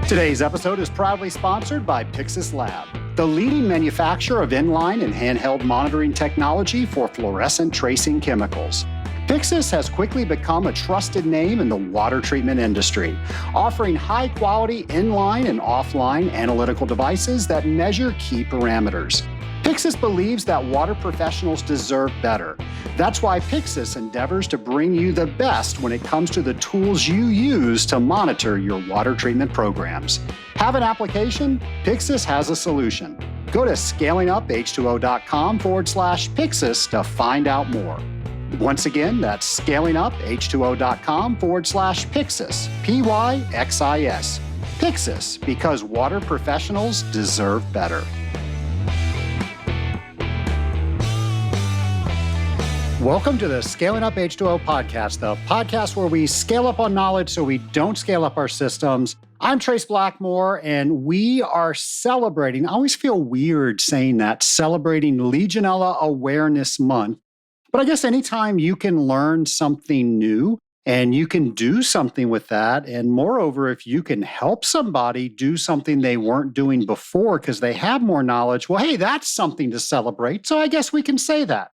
Today's episode is proudly sponsored by Pyxis Lab, the leading manufacturer of inline and handheld monitoring technology for fluorescent tracing chemicals. Pyxis has quickly become a trusted name in the water treatment industry, offering high-quality inline and offline analytical devices that measure key parameters. Pyxis believes that water professionals deserve better. That's why Pyxis endeavors to bring you the best when it comes to the tools you use to monitor your water treatment programs. Have an application? Pyxis has a solution. Go to scalinguph2o.com/Pyxis to find out more. Once again, that's scalinguph2o.com/Pyxis, Pyxis. Pyxis, because water professionals deserve better. Welcome to the Scaling Up H2O Podcast, the podcast where we scale up on knowledge so we don't scale up our systems. I'm Trace Blackmore, and we are celebrating, I always feel weird saying that, celebrating Legionella Awareness Month. But I guess anytime you can learn something new and you can do something with that, and moreover, if you can help somebody do something they weren't doing before because they have more knowledge, well, hey, that's something to celebrate. So I guess we can say that.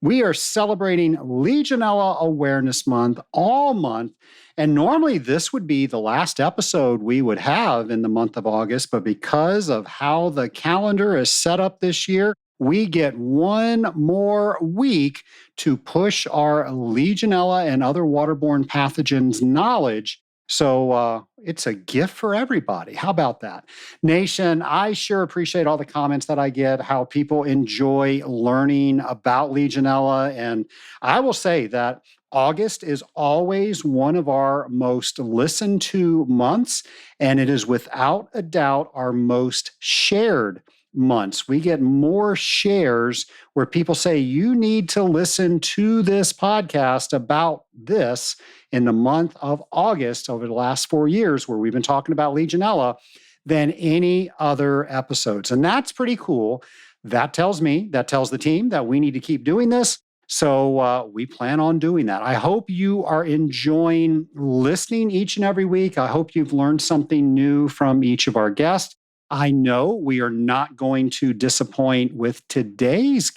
We are celebrating Legionella Awareness Month all month, and normally this would be the last episode we would have in the month of August, but because of how the calendar is set up this year, we get one more week to push our Legionella and other waterborne pathogens knowledge. So it's a gift for everybody. How about that? Nation, I sure appreciate all the comments that I get, how people enjoy learning about Legionella. And I will say that August is always one of our most listened to months, and it is without a doubt our most shared months. We get more shares where people say, you need to listen to this podcast about this in the month of August over the last 4 years where we've been talking about Legionella than any other episodes. And that's pretty cool. That tells the team that we need to keep doing this. So we plan on doing that. I hope you are enjoying listening each and every week. I hope you've learned something new from each of our guests. I know we are not going to disappoint with today's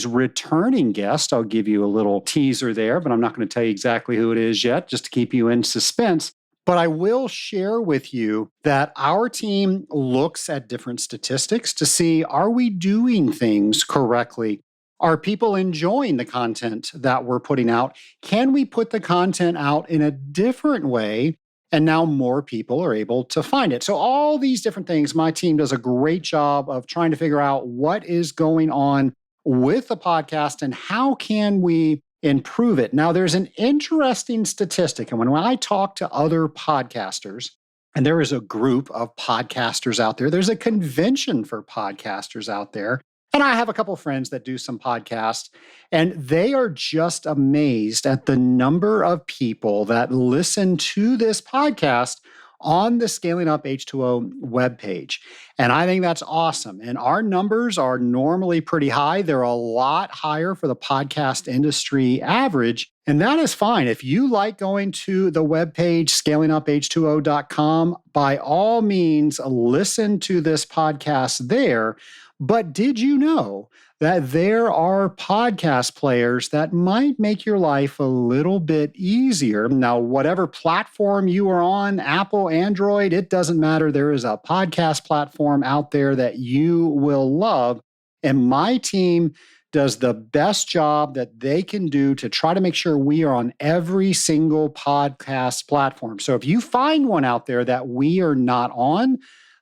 returning guest. I'll give you a little teaser there, but I'm not going to tell you exactly who it is yet, just to keep you in suspense. But I will share with you that our team looks at different statistics to see, are we doing things correctly? Are people enjoying the content that we're putting out? Can we put the content out in a different way? And now more people are able to find it. So all these different things, my team does a great job of trying to figure out what is going on with the podcast and how can we improve it. Now, there's an interesting statistic. And when I talk to other podcasters, and there is a group of podcasters out there, there's a convention for podcasters out there. And I have a couple of friends that do some podcasts, and they are just amazed at the number of people that listen to this podcast on the Scaling Up H2O webpage. And I think that's awesome. And our numbers are normally pretty high. They're a lot higher for the podcast industry average. And that is fine. If you like going to the webpage, scalinguph2o.com, by all means, listen to this podcast there. But did you know that there are podcast players that might make your life a little bit easier? Now, whatever platform you are on, Apple, Android, it doesn't matter. There is a podcast platform out there that you will love. And my team does the best job that they can do to try to make sure we are on every single podcast platform. So if you find one out there that we are not on,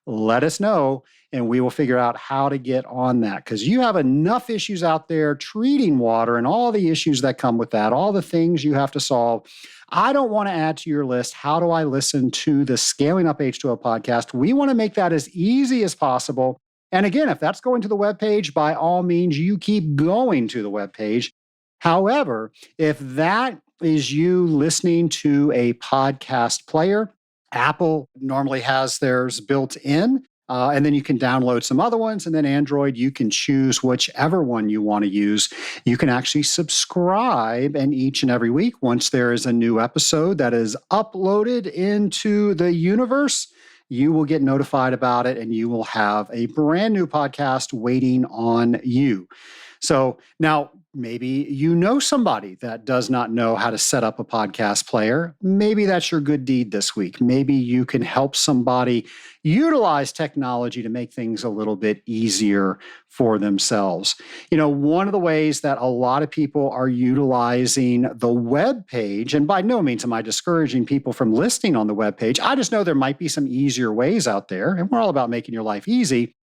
let us know, and we will figure out how to get on that, because you have enough issues out there treating water and all the issues that come with that, all the things you have to solve. I don't want to add to your list, how do I listen to the Scaling Up H2O podcast? We want to make that as easy as possible. And again, if that's going to the webpage, by all means, you keep going to the webpage. However, if that is you listening to a podcast player, Apple normally has theirs built in, and then you can download some other ones. And then Android, you can choose whichever one you want to use. You can actually subscribe, and each and every week, once there is a new episode that is uploaded into the universe, you will get notified about it and you will have a brand new podcast waiting on you. So now maybe you know somebody that does not know how to set up a podcast player. Maybe that's your good deed this week. Maybe you can help somebody utilize technology to make things a little bit easier for themselves. One of the ways that a lot of people are utilizing the web page, and by no means am I discouraging people from listing on the web page. I just know there might be some easier ways out there, and we're all about making your life easy.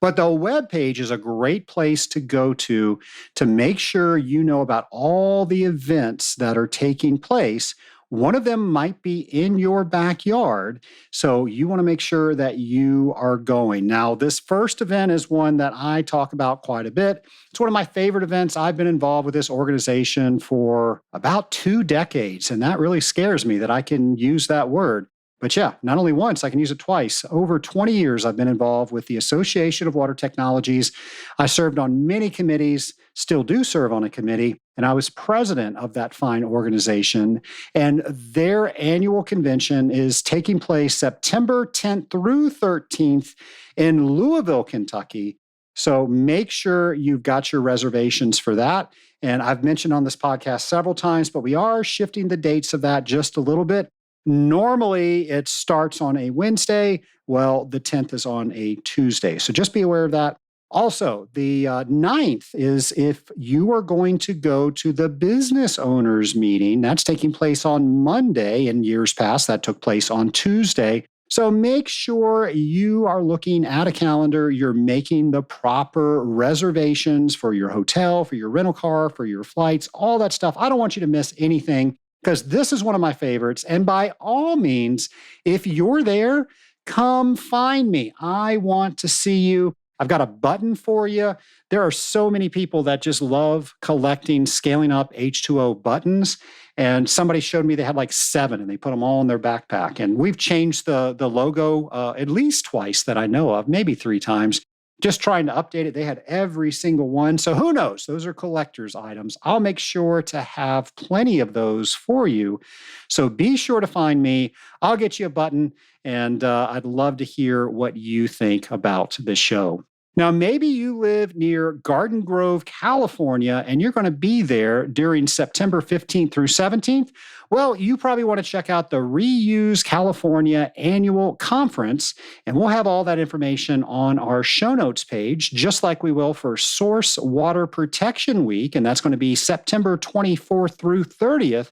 But the web page is a great place to go to make sure you know about all the events that are taking place. One of them might be in your backyard, so you want to make sure that you are going. Now, this first event is one that I talk about quite a bit. It's one of my favorite events. I've been involved with this organization for about 2 decades, and that really scares me that I can use that word. But yeah, not only once, I can use it twice. Over 20 years, I've been involved with the Association of Water Technologies. I served on many committees, still do serve on a committee, and I was president of that fine organization. And their annual convention is taking place September 10th through 13th in Louisville, Kentucky. So make sure you've got your reservations for that. And I've mentioned on this podcast several times, but we are shifting the dates of that just a little bit. Normally, it starts on a Wednesday. Well, the 10th is on a Tuesday. So just be aware of that. Also, the 9th is if you are going to go to the business owners meeting. That's taking place on Monday. In years past, that took place on Tuesday. So make sure you are looking at a calendar. You're making the proper reservations for your hotel, for your rental car, for your flights, all that stuff. I don't want you to miss anything, because this is one of my favorites. And by all means, if you're there, come find me. I want to see you. I've got a button for you. There are so many people that just love collecting, scaling up H2O buttons. And somebody showed me they had like 7 and they put them all in their backpack. And we've changed the logo at least twice that I know of, maybe 3 times. Just trying to update it. They had every single one. So who knows? Those are collector's items. I'll make sure to have plenty of those for you. So be sure to find me. I'll get you a button, and I'd love to hear what you think about the show. Now, maybe you live near Garden Grove, California, and you're going to be there during September 15th through 17th. Well, you probably want to check out the Reuse California Annual Conference, and we'll have all that information on our show notes page, just like we will for Source Water Protection Week, and that's going to be September 24th through 30th.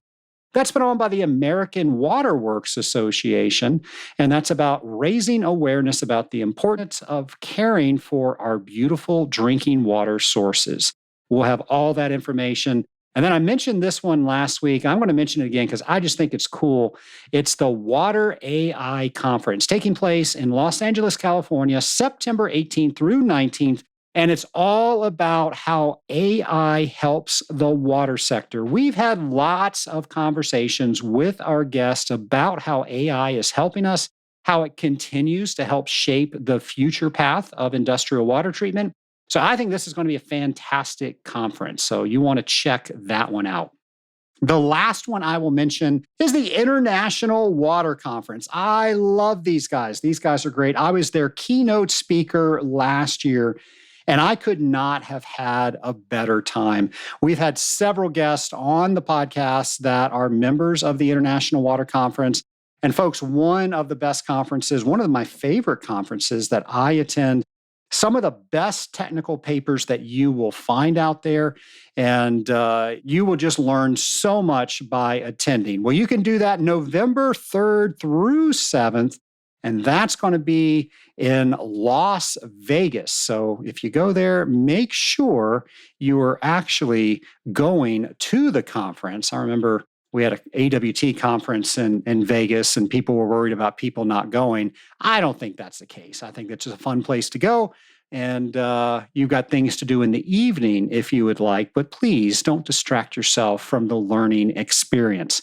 That's put on by the American Water Works Association, and that's about raising awareness about the importance of caring for our beautiful drinking water sources. We'll have all that information. And then I mentioned this one last week. I'm going to mention it again because I just think it's cool. It's the Water AI Conference taking place in Los Angeles, California, September 18th through 19th. And it's all about how AI helps the water sector. We've had lots of conversations with our guests about how AI is helping us, how it continues to help shape the future path of industrial water treatment. So I think this is going to be a fantastic conference. So you want to check that one out. The last one I will mention is the International Water Conference. I love these guys. These guys are great. I was their keynote speaker last year, and I could not have had a better time. We've had several guests on the podcast that are members of the International Water Conference. And folks, one of the best conferences, one of my favorite conferences that I attend, some of the best technical papers that you will find out there, and you will just learn so much by attending. Well, you can do that November 3rd through 7th, and that's going to be in Las Vegas. So if you go there, make sure you are actually going to the conference. I remember we had an AWT conference in Vegas, and people were worried about people not going. I don't think that's the case. I think it's just a fun place to go. And you've got things to do in the evening if you would like, but please don't distract yourself from the learning experience.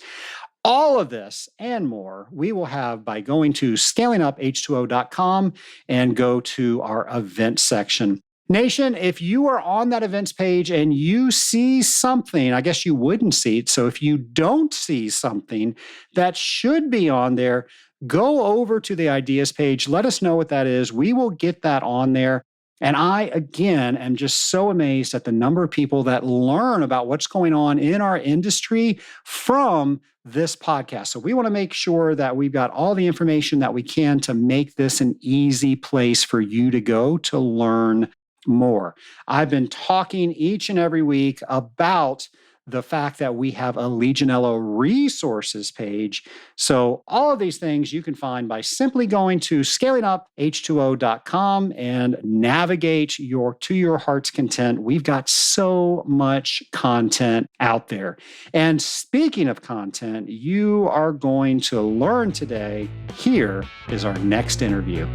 All of this and more we will have by going to scalinguph2o.com and go to our event section. Nation, if you are on that events page and you see something, I guess you wouldn't see it. So if you don't see something that should be on there, go over to the ideas page. Let us know what that is. We will get that on there. And I, again, am just so amazed at the number of people that learn about what's going on in our industry from this podcast. So we want to make sure that we've got all the information that we can to make this an easy place for you to go to learn more. I've been talking each and every week about the fact that we have a Legionella resources page. So all of these things you can find by simply going to scalinguph2o.com and navigate to your heart's content. We've got so much content out there. And speaking of content, you are going to learn today. Here is our next interview.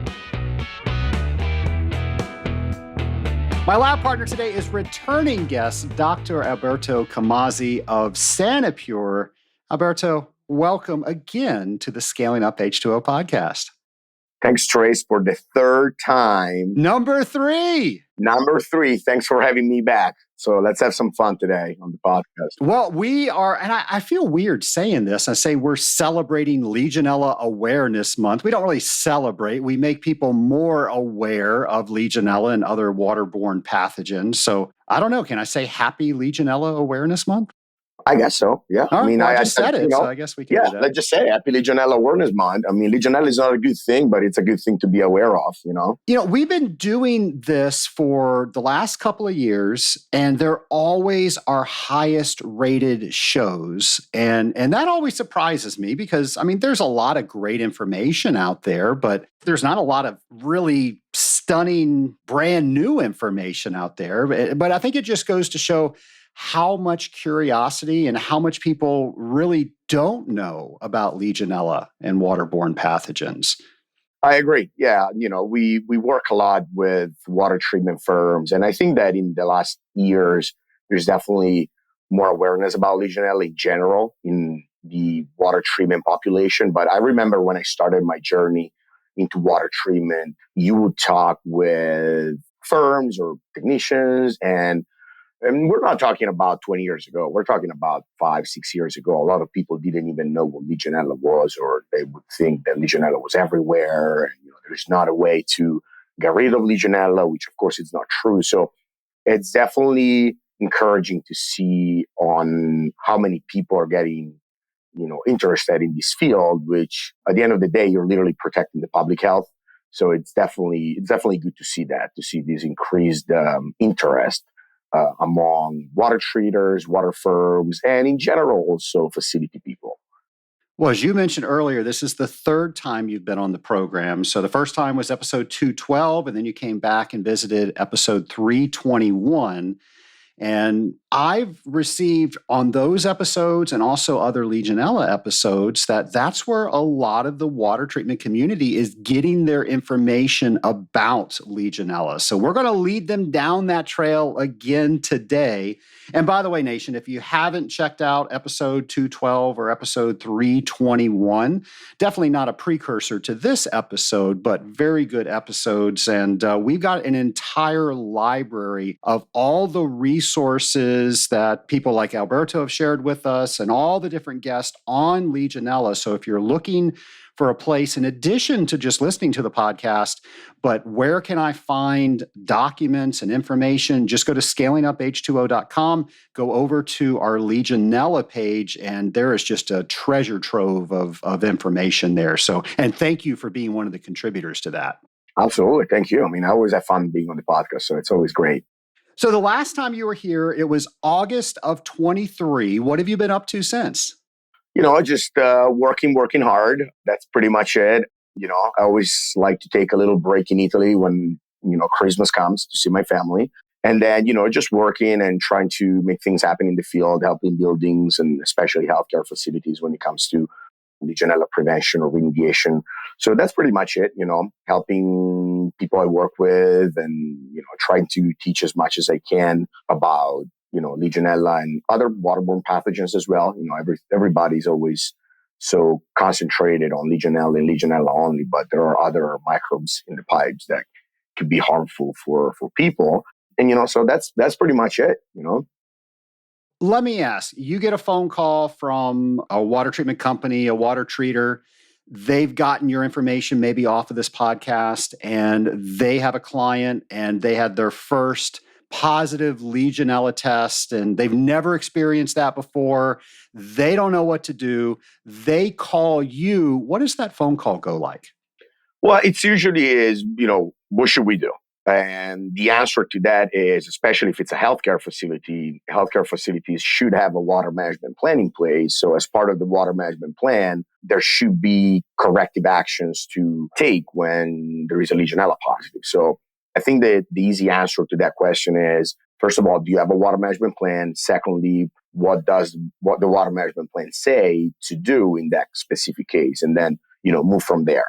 My lab partner today is returning guest, Dr. Alberto Comazzi of Sanipure. Alberto, welcome again to the Scaling Up H2O podcast. Thanks, Trace, for the third time. Number three. Thanks for having me back. So let's have some fun today on the podcast. Well, we are, and I feel weird saying this. I say we're celebrating Legionella Awareness Month. We don't really celebrate. We make people more aware of Legionella and other waterborne pathogens. So I don't know. Can I say Happy Legionella Awareness Month? I guess so. Yeah. All right, I just said it, so I guess we can do that. Let's just say Happy Legionella Awareness Month. I mean, Legionella is not a good thing, but it's a good thing to be aware of, we've been doing this for the last couple of years, and they're always our highest rated shows. And that always surprises me because, there's a lot of great information out there, but there's not a lot of really stunning, brand new information out there. But I think it just goes to show how much curiosity and how much people really don't know about Legionella and waterborne pathogens. I agree. Yeah. We work a lot with water treatment firms. And I think that in the last years, there's definitely more awareness about Legionella in general in the water treatment population. But I remember when I started my journey into water treatment, you would talk with firms or technicians and we're not talking about 20 years ago. We're talking about 5-6 years ago. A lot of people didn't even know what Legionella was, or they would think that Legionella was everywhere. And, there's not a way to get rid of Legionella, which of course is not true. So it's definitely encouraging to see on how many people are getting, interested in this field, which at the end of the day, you're literally protecting the public health. So it's definitely good to see this increased interest among water treaters, water firms, and in general, also facility people. Well, as you mentioned earlier, this is the third time you've been on the program. So the first time was episode 212, and then you came back and visited episode 321. And I've received on those episodes and also other Legionella episodes that's where a lot of the water treatment community is getting their information about Legionella. So we're going to lead them down that trail again today. And by the way, Nation, if you haven't checked out episode 212 or episode 321, definitely not a precursor to this episode, but very good episodes. And we've got an entire library of all the resources that people like Alberto have shared with us and all the different guests on Legionella. So if you're looking for a place, in addition to just listening to the podcast, but where can I find documents and information? Just go to scalinguph2o.com, go over to our Legionella page, and there is just a treasure trove of information there. So, and thank you for being one of the contributors to that. Absolutely. Thank you. I always have fun being on the podcast, so it's always great. So the last time you were here, it was August of 23. What have you been up to since? Just working hard. That's pretty much it. I always like to take a little break in Italy when, Christmas comes to see my family. And then, just working and trying to make things happen in the field, helping buildings and especially healthcare facilities when it comes to Legionella prevention or remediation. So that's pretty much it, helping people I work with and, trying to teach as much as I can about, Legionella and other waterborne pathogens as well. Everybody's always so concentrated on Legionella and Legionella only, but there are other microbes in the pipes that could be harmful for people. And, so that's pretty much it, Let me ask, you get a phone call from a water treatment company, a water treater. they've gotten your information maybe off of this podcast and they have a client and they had their first positive Legionella test and they've never experienced that before. They don't know what to do. They call you. What does that phone call go like? Well, it's usually is, what should we do? And the answer to that is, especially if it's a healthcare facilities should have a water management plan in place. So as part of the water management plan, there should be corrective actions to take when there is a Legionella positive. So I think that the easy answer to that question is, first of all, do you have a water management plan? Secondly, what the water management plan say to do in that specific case? And then, move from there.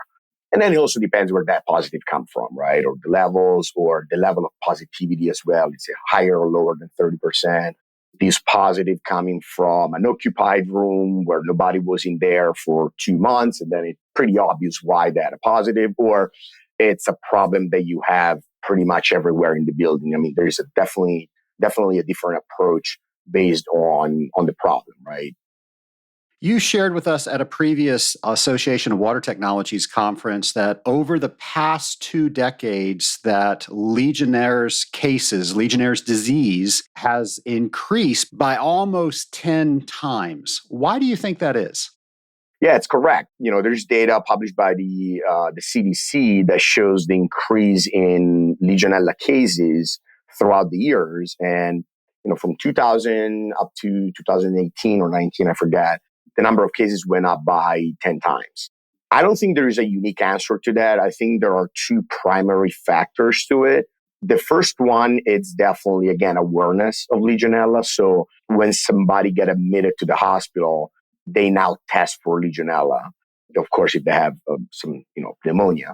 And then it also depends where that positive come from, right? Or the levels or the level of positivity as well. It's higher or lower than 30%. This positive coming from an occupied room where nobody was in there for 2 months, and then it's pretty obvious why that a positive, or it's a problem that you have pretty much everywhere in the building. I mean, there's definitely a different approach based on the problem, right? You shared with us at a previous Association of Water Technologies conference that over the past 2 decades that Legionnaire's disease has increased by almost 10 times. Why do you think that is? Yeah, it's correct. There's data published by the CDC that shows the increase in Legionella cases throughout the years. And, from 2000 up to 2018 or 19, I forget, the number of cases went up by 10 times. I don't think there is a unique answer to that. I think there are 2 primary factors to it. The first one is definitely, again, awareness of Legionella. So when somebody get admitted to the hospital, they now test for Legionella. Of course, if they have some, pneumonia,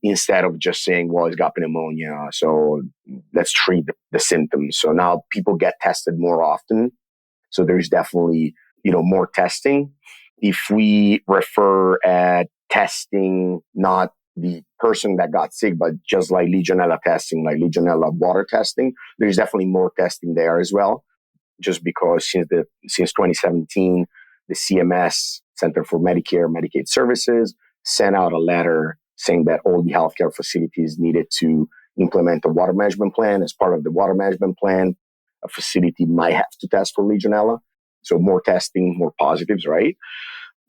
instead of just saying, well, he's got pneumonia, so let's treat the symptoms. So now people get tested more often. So there's definitely more testing. If we refer at testing, not the person that got sick, but just like Legionella testing, like Legionella water testing, there's definitely more testing there as well. Just because since 2017, the CMS, Center for Medicare and Medicaid Services, sent out a letter saying that all the healthcare facilities needed to implement a water management plan. As part of the water management plan, a facility might have to test for Legionella. So more testing, more positives, right?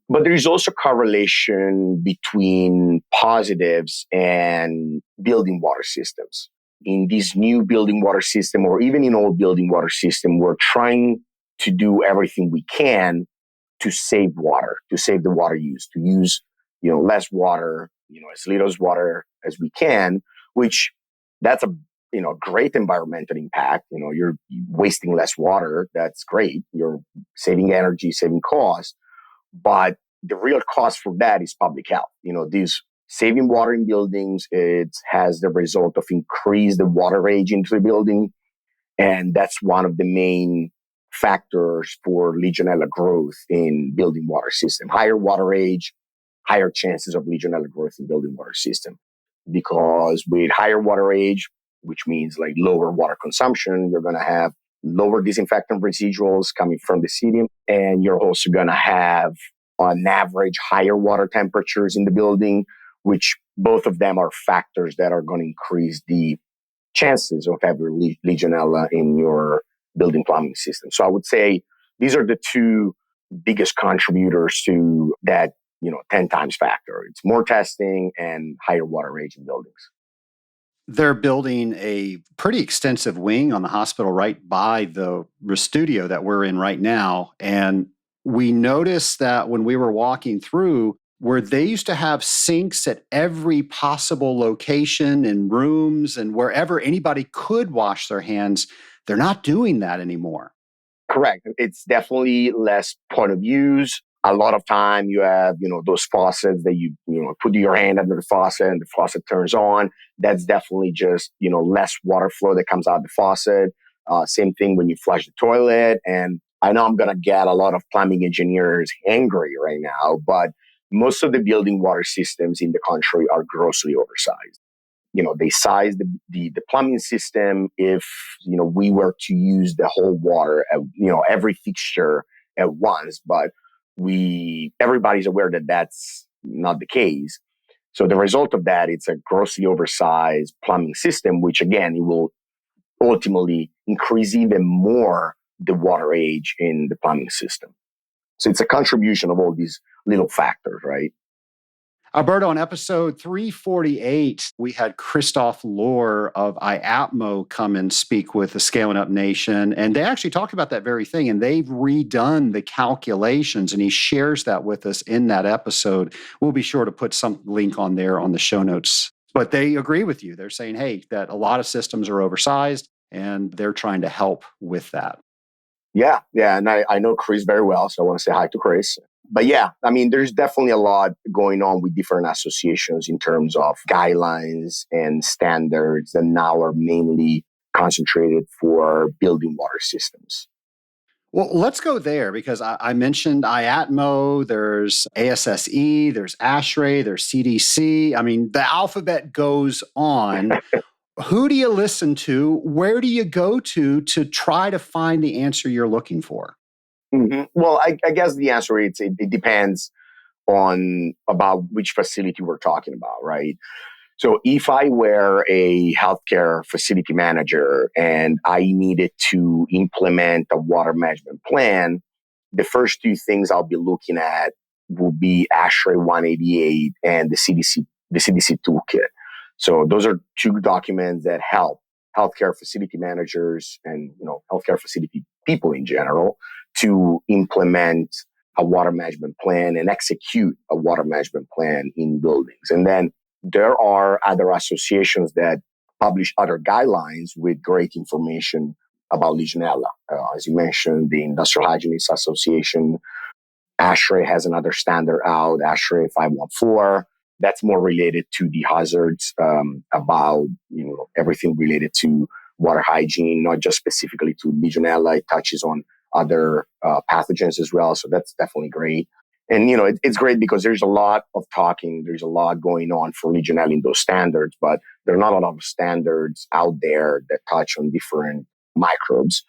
But there is also correlation between positives and building water systems. In this new building water system, or even in old building water system, we're trying to do everything we can to save water, to save the water use, to use, less water, as little as water as we can, which that's a great environmental impact. You're wasting less water. That's great. You're saving energy, saving cost. But the real cost for that is public health. These saving water in buildings, it has the result of increase the water age into the building. And that's one of the main factors for Legionella growth in building water system. Higher water age, higher chances of Legionella growth in building water system. Because with higher water age, which means like lower water consumption, you're going to have lower disinfectant residuals coming from the city. And you're also going to have, on average, higher water temperatures in the building, which both of them are factors that are going to increase the chances of having Legionella in your building plumbing system. So I would say these are the 2 biggest contributors to that, 10 times factor. It's more testing and higher water age in buildings. They're building a pretty extensive wing on the hospital right by the studio that we're in right now. And we noticed that when we were walking through, where they used to have sinks at every possible location and rooms and wherever anybody could wash their hands, they're not doing that anymore. Correct. It's definitely less point of use. A lot of time you have, those faucets that you put your hand under the faucet and the faucet turns on. That's definitely just, less water flow that comes out of the faucet. Same thing when you flush the toilet. And I know I'm going to get a lot of plumbing engineers angry right now, but most of the building water systems in the country are grossly oversized. They size the plumbing system. If, we were to use the whole water, every fixture at once, but everybody's aware that that's not the case. So the result of that, it's a grossly oversized plumbing system, which again, it will ultimately increase even more the water age in the plumbing system. So it's a contribution of all these little factors, right? Alberto, on episode 348, we had Christoph Lohr of IAPMO come and speak with the Scaling Up Nation. And they actually talked about that very thing. And they've redone the calculations. And he shares that with us in that episode. We'll be sure to put some link on there on the show notes. But they agree with you. They're saying, hey, that a lot of systems are oversized, and they're trying to help with that. Yeah. And I know Chris very well, so I want to say hi to Chris. But yeah, I mean, there's definitely a lot going on with different associations in terms of guidelines and standards that now are mainly concentrated for building water systems. Well, let's go there because I mentioned IATMO, there's ASSE, there's ASHRAE, there's CDC. I mean, the alphabet goes on. Who do you listen to? Where do you go to try to find the answer you're looking for? Mm-hmm. Well, I guess the answer is it depends on about which facility we're talking about, right? So if I were a healthcare facility manager and I needed to implement a water management plan, the first two things I'll be looking at will be ASHRAE 188 and the CDC toolkit. So those are two documents that help healthcare facility managers and healthcare facility people in general to implement a water management plan and execute a water management plan in buildings. And then there are other associations that publish other guidelines with great information about Legionella. As you mentioned, the Industrial Hygienists Association, ASHRAE has another standard out, ASHRAE 514. That's more related to the hazards about everything related to water hygiene, not just specifically to Legionella. It touches on other pathogens as well. So that's definitely great. And, it's great because there's a lot of talking. There's a lot going on for Legionella in those standards, but there are not a lot of standards out there that touch on different microbes.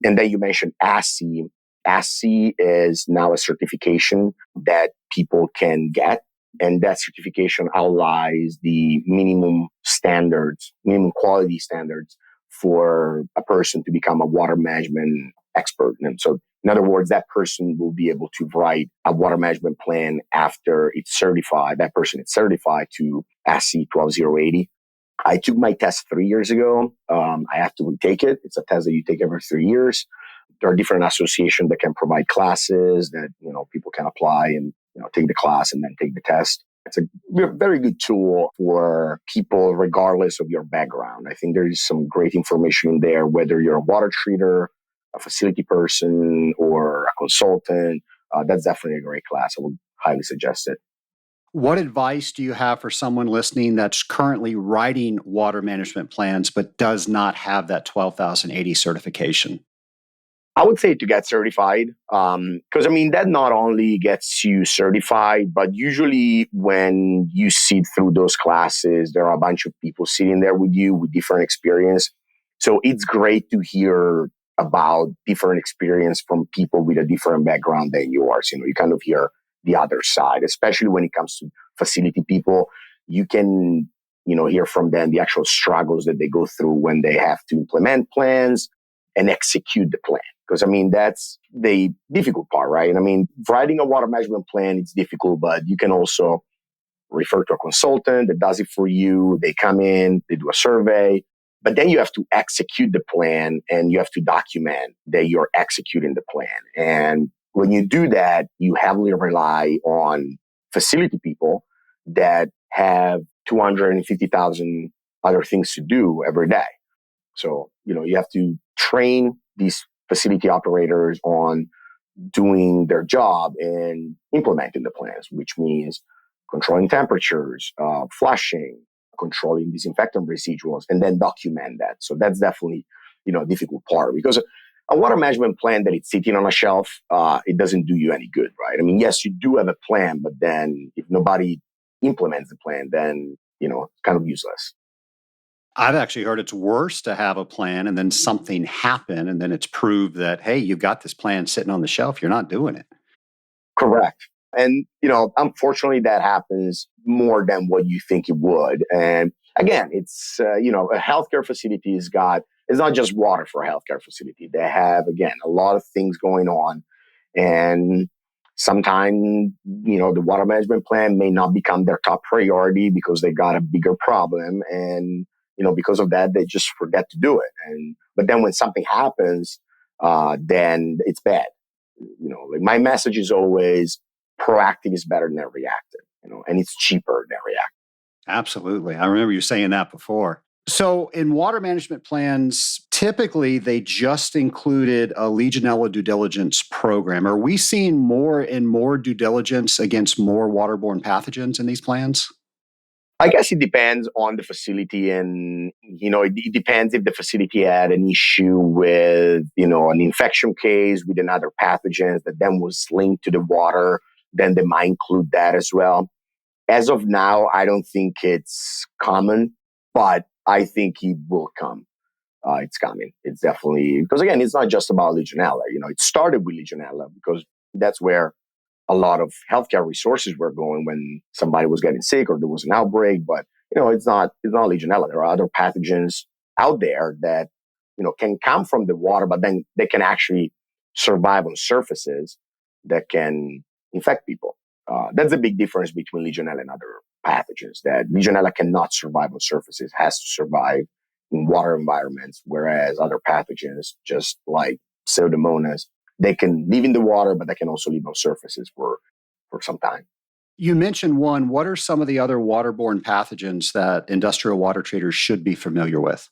And then you mentioned ASSE. ASSE is now a certification that people can get. And that certification outlines the minimum quality standards for a person to become a water management expert. And so, in other words, that person will be able to write a water management plan after it's certified. That person is certified to ASSE 12080. I took my test 3 years ago. I have to retake it. It's a test that you take every 3 years. There are different associations that can provide classes that, people can apply and, take the class and then take the test. It's a very good tool for people regardless of your background. I think there is some great information in there, whether you're a water treater, a facility person, or a consultant. That's definitely a great class. I would highly suggest it. What advice do you have for someone listening that's currently writing water management plans but does not have that 12080 certification? I would say to get certified, because that not only gets you certified, but usually when you sit through those classes, there are a bunch of people sitting there with you with different experience. So it's great to hear about different experience from people with a different background than yours. You kind of hear the other side, especially when it comes to facility people. You can, hear from them the actual struggles that they go through when they have to implement plans and execute the plan. Because, that's the difficult part, right? Writing a water management plan, it's difficult, but you can also refer to a consultant that does it for you. They come in, they do a survey, but then you have to execute the plan and you have to document that you're executing the plan. And when you do that, you heavily rely on facility people that have 250,000 other things to do every day. So, you have to train these facility operators on doing their job and implementing the plans, which means controlling temperatures, flushing, controlling disinfectant residuals, and then document that. So that's definitely, a difficult part because a water management plan that it's sitting on a shelf, it doesn't do you any good, right? Yes, you do have a plan, but then if nobody implements the plan, then, it's kind of useless. I've actually heard it's worse to have a plan and then something happen and then it's proved that, hey, you've got this plan sitting on the shelf. You're not doing it. Correct. And, unfortunately, that happens more than what you think it would. And again, it's, a healthcare facility it's not just water for a healthcare facility. They have, again, a lot of things going on. And sometimes, the water management plan may not become their top priority because they got a bigger problem. And, because of that, they just forget to do it. But then when something happens, then it's bad. Like my message is always proactive is better than reactive, and it's cheaper than reactive. Absolutely. I remember you saying that before. So in water management plans, typically they just included a Legionella due diligence program. Are we seeing more and more due diligence against more waterborne pathogens in these plans? I guess it depends on the facility, and it depends if the facility had an issue with an infection case with another pathogen that then was linked to the water, then they might include that as well. As of now, I don't think it's common, but I think it will come. It's coming. It's definitely, because again, it's not just about Legionella. It started with Legionella because that's where a lot of healthcare resources were going when somebody was getting sick or there was an outbreak. But it's not Legionella. There are other pathogens out there that can come from the water, but then they can actually survive on surfaces that can infect people. That's a big difference between Legionella and other pathogens. That Legionella cannot survive on surfaces, has to survive in water environments, whereas other pathogens, just like Pseudomonas, they can live in the water, but they can also live on surfaces for some time. You mentioned one. What are some of the other waterborne pathogens that industrial water treaters should be familiar with?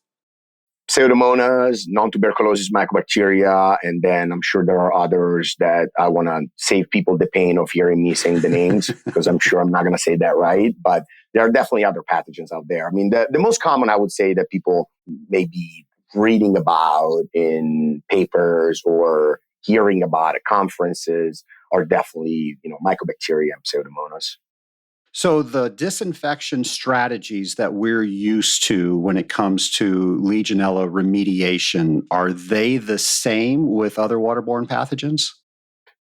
Pseudomonas, non-tuberculosis mycobacteria, and then I'm sure there are others that I want to save people the pain of hearing me saying the names because I'm sure I'm not going to say that right. But there are definitely other pathogens out there. I mean, the most common I would say that people may be reading about in papers or hearing about at conferences are definitely, mycobacteria and Pseudomonas. So the disinfection strategies that we're used to when it comes to Legionella remediation, are they the same with other waterborne pathogens?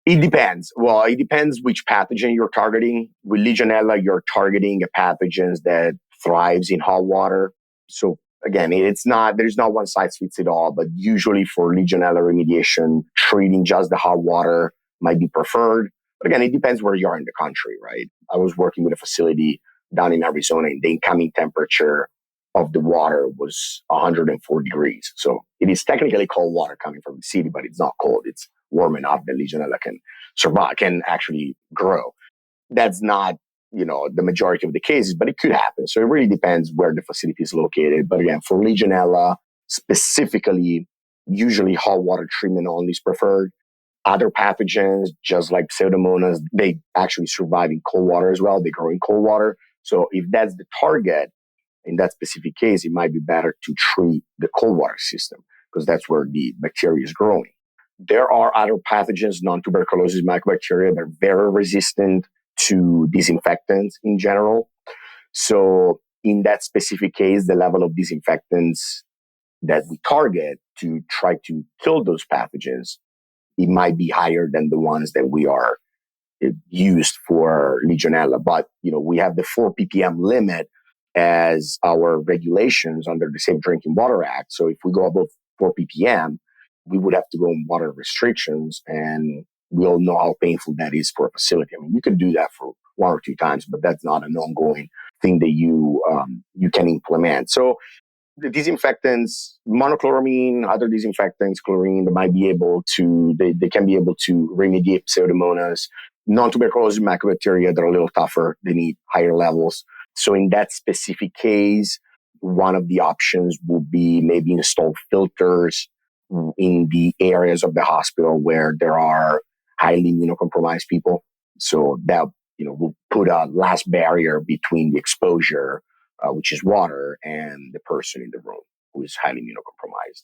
It depends. Well, it depends which pathogen you're targeting. With Legionella, you're targeting a pathogen that thrives in hot water. So again, there's not one size fits it all, but usually for Legionella remediation, treating just the hot water might be preferred. But again, it depends where you are in the country, right? I was working with a facility down in Arizona, and the incoming temperature of the water was 104 degrees. So it is technically cold water coming from the city, but it's not cold. It's warm enough that Legionella can survive, can actually grow. That's not, the majority of the cases, but it could happen. So it really depends where the facility is located. But again, for Legionella specifically, usually hot water treatment only is preferred. Other pathogens, just like Pseudomonas, they actually survive in cold water as well. They grow in cold water. So if that's the target, in that specific case, it might be better to treat the cold water system because that's where the bacteria is growing. There are other pathogens, non-tuberculosis mycobacteria, that are very resistant to disinfectants in general. So in that specific case, the level of disinfectants that we target to try to kill those pathogens, it might be higher than the ones that we are used for Legionella. But, we have the 4 ppm limit as our regulations under the Safe Drinking Water Act. So if we go above 4 ppm, we would have to go on water restrictions. And we all know how painful that is for a facility. I mean, you can do that for 1 or 2 times, but that's not an ongoing thing that you can implement. So the disinfectants, monochloramine, other disinfectants, chlorine, they can be able to remediate Pseudomonas. Non-tuberculosis mycobacteria, they're a little tougher. They need higher levels. So in that specific case, one of the options would be maybe install filters in the areas of the hospital where there are highly immunocompromised people. So that, will put a last barrier between the exposure, which is water, and the person in the room who is highly immunocompromised.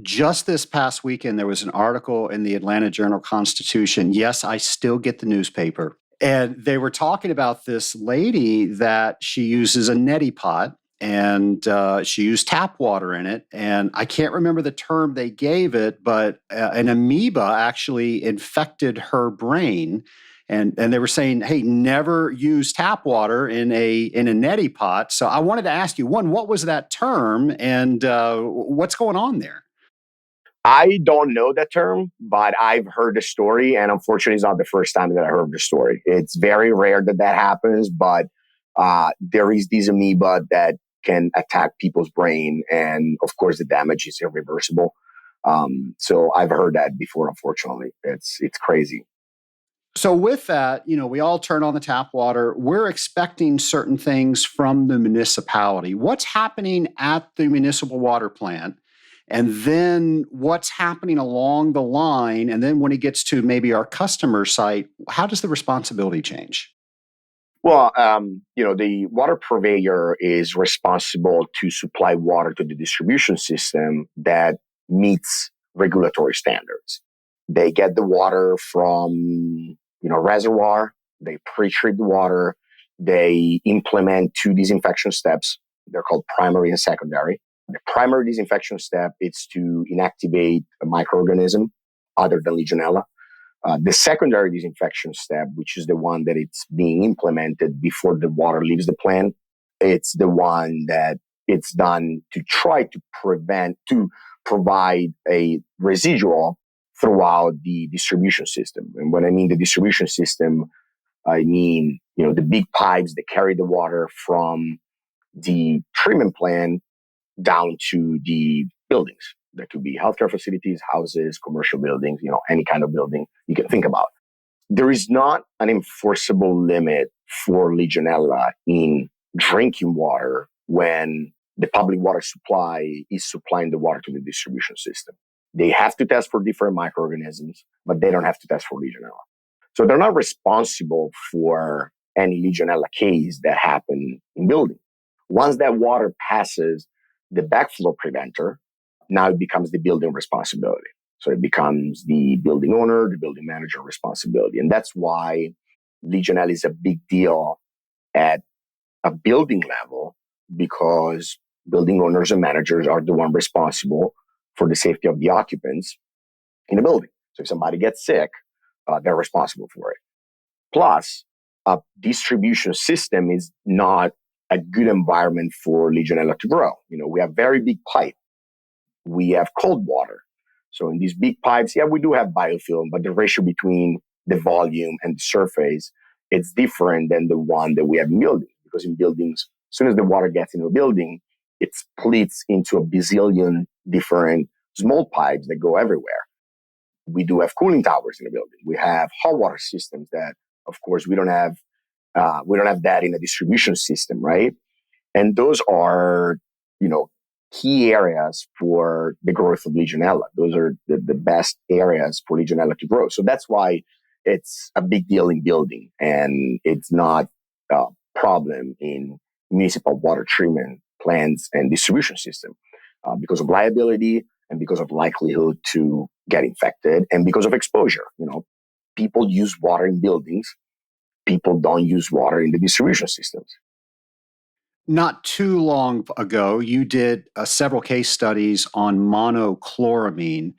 Just this past weekend, there was an article in the Atlanta Journal-Constitution. Yes, I still get the newspaper. And they were talking about this lady that she uses a neti pot, and she used tap water in it. And I can't remember the term they gave it, but an amoeba actually infected her brain. And they were saying, hey, never use tap water in a neti pot. So I wanted to ask you, one, what was that term, and what's going on there? I don't know that term, but I've heard the story, and unfortunately, it's not the first time that I heard the story. It's very rare that happens, but there is this amoeba that can attack people's brain, and of course, the damage is irreversible. So I've heard that before. Unfortunately, it's crazy. So with that, we all turn on the tap water. We're expecting certain things from the municipality. What's happening at the municipal water plant? And then what's happening along the line? And then when it gets to maybe our customer site, how does the responsibility change? Well, the water purveyor is responsible to supply water to the distribution system that meets regulatory standards. They get the water from, reservoir. They pre-treat the water. They implement 2 disinfection steps. They're called primary and secondary. The primary disinfection step is to inactivate a microorganism other than Legionella. The secondary disinfection step, which is the one that it's being implemented before the water leaves the plant, it's the one that it's done to try to provide a residual throughout the distribution system. And when I mean the distribution system, I mean, the big pipes that carry the water from the treatment plant down to the buildings. That could be healthcare facilities, houses, commercial buildings, any kind of building you can think about. There is not an enforceable limit for Legionella in drinking water when the public water supply is supplying the water to the distribution system. They have to test for different microorganisms, but they don't have to test for Legionella. So they're not responsible for any Legionella case that happen in building. Once that water passes the backflow preventer, now it becomes the building responsibility. So it becomes the building owner, the building manager responsibility. And that's why Legionella is a big deal at a building level, because building owners and managers are the one responsible for the safety of the occupants in the building. So if somebody gets sick, they're responsible for it. Plus, a distribution system is not a good environment for Legionella to grow. We have very big pipe. We have cold water. So in these big pipes, we do have biofilm, but the ratio between the volume and the surface, it's different than the one that we have in buildings. Because in buildings, as soon as the water gets into a building, it splits into a bazillion different small pipes that go everywhere. We do have cooling towers in the building. We have hot water systems that, of course, we don't have that in a distribution system, right? And those are, key areas for the growth of Legionella. Those are the best areas for Legionella to grow. So that's why it's a big deal in building, and it's not a problem in municipal water treatment plants and distribution system because of liability and because of likelihood to get infected and because of exposure. People use water in buildings. People don't use water in the distribution systems. Not too long ago, you did several case studies on monochloramine.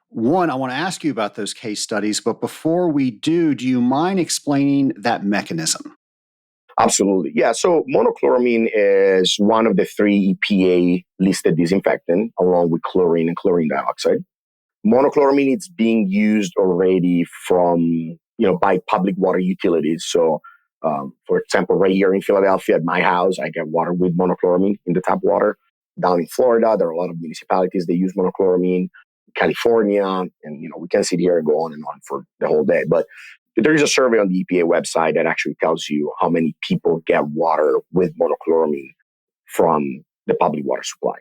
One, I want to ask you about those case studies, but before we do you mind explaining that mechanism? Absolutely. Yeah. So monochloramine is one of the 3 EPA listed disinfectant, along with chlorine and chlorine dioxide. Monochloramine is being used already by public water utilities. So, for example, right here in Philadelphia at my house, I get water with monochloramine in the tap water. Down in Florida, there are a lot of municipalities that use monochloramine. California, and we can sit here and go on and on for the whole day. But there is a survey on the EPA website that actually tells you how many people get water with monochloramine from the public water supply.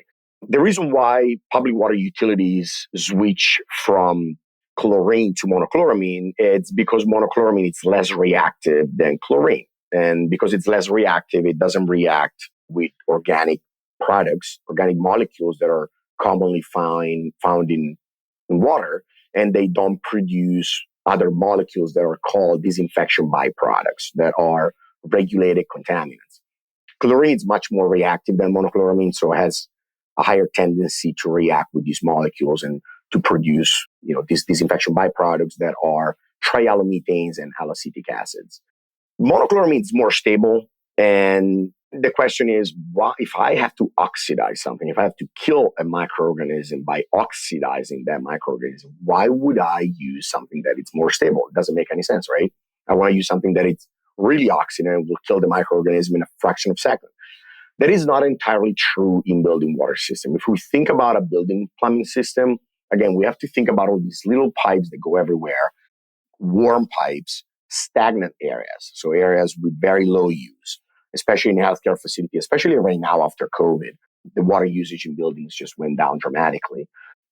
The reason why public water utilities switch from chlorine to monochloramine, it's because monochloramine is less reactive than chlorine. And because it's less reactive, it doesn't react with organic products, organic molecules that are commonly found in water, and they don't produce other molecules that are called disinfection byproducts that are regulated contaminants. Chlorine is much more reactive than monochloramine, so it has a higher tendency to react with these molecules and to produce, these disinfection byproducts that are trialomethanes and haloacetic acids. Monochloramine is more stable. And the question is, why, if I have to oxidize something, if I have to kill a microorganism by oxidizing that microorganism, why would I use something that is more stable? It doesn't make any sense, right? I want to use something that it's really oxidant and will kill the microorganism in a fraction of a second. That is not entirely true in building water system. If we think about a building plumbing system, again, we have to think about all these little pipes that go everywhere, warm pipes, stagnant areas, so areas with very low use, especially in healthcare facility, especially right now after COVID. The water usage in buildings just went down dramatically.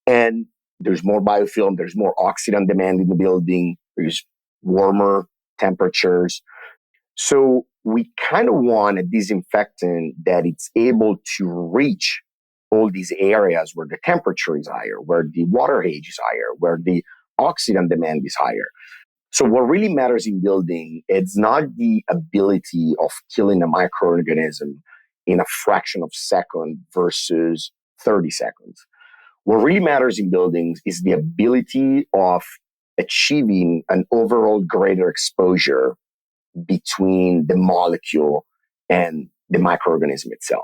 And there's more biofilm, there's more oxidant demand in the building, there's warmer temperatures. So we kind of want a disinfectant that it's able to reach all these areas where the temperature is higher, where the water age is higher, where the oxidant demand is higher. So what really matters in building, it's not the ability of killing a microorganism in a fraction of a second versus 30 seconds. What really matters in buildings is the ability of achieving an overall greater exposure between the molecule and the microorganism itself.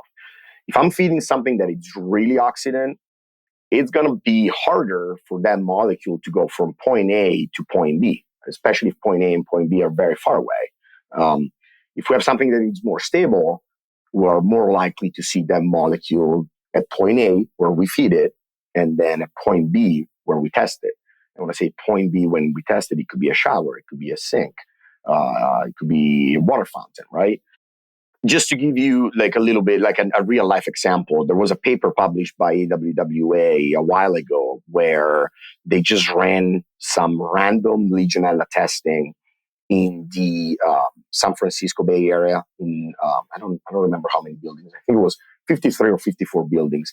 If I'm feeding something that is really oxidant, it's going to be harder for that molecule to go from point A to point B, especially if point A and point B are very far away. If we have something that is more stable, we are more likely to see that molecule at point A where we feed it, and then at point B where we test it. And when I say point B when we test it, it could be a shower, it could be a sink, it could be a water fountain, right? Just to give you like a little bit, like a real life example, there was a paper published by AWWA a while ago where they just ran some random Legionella testing in the San Francisco Bay Area. I don't remember how many buildings. I think it was 53 or 54 buildings.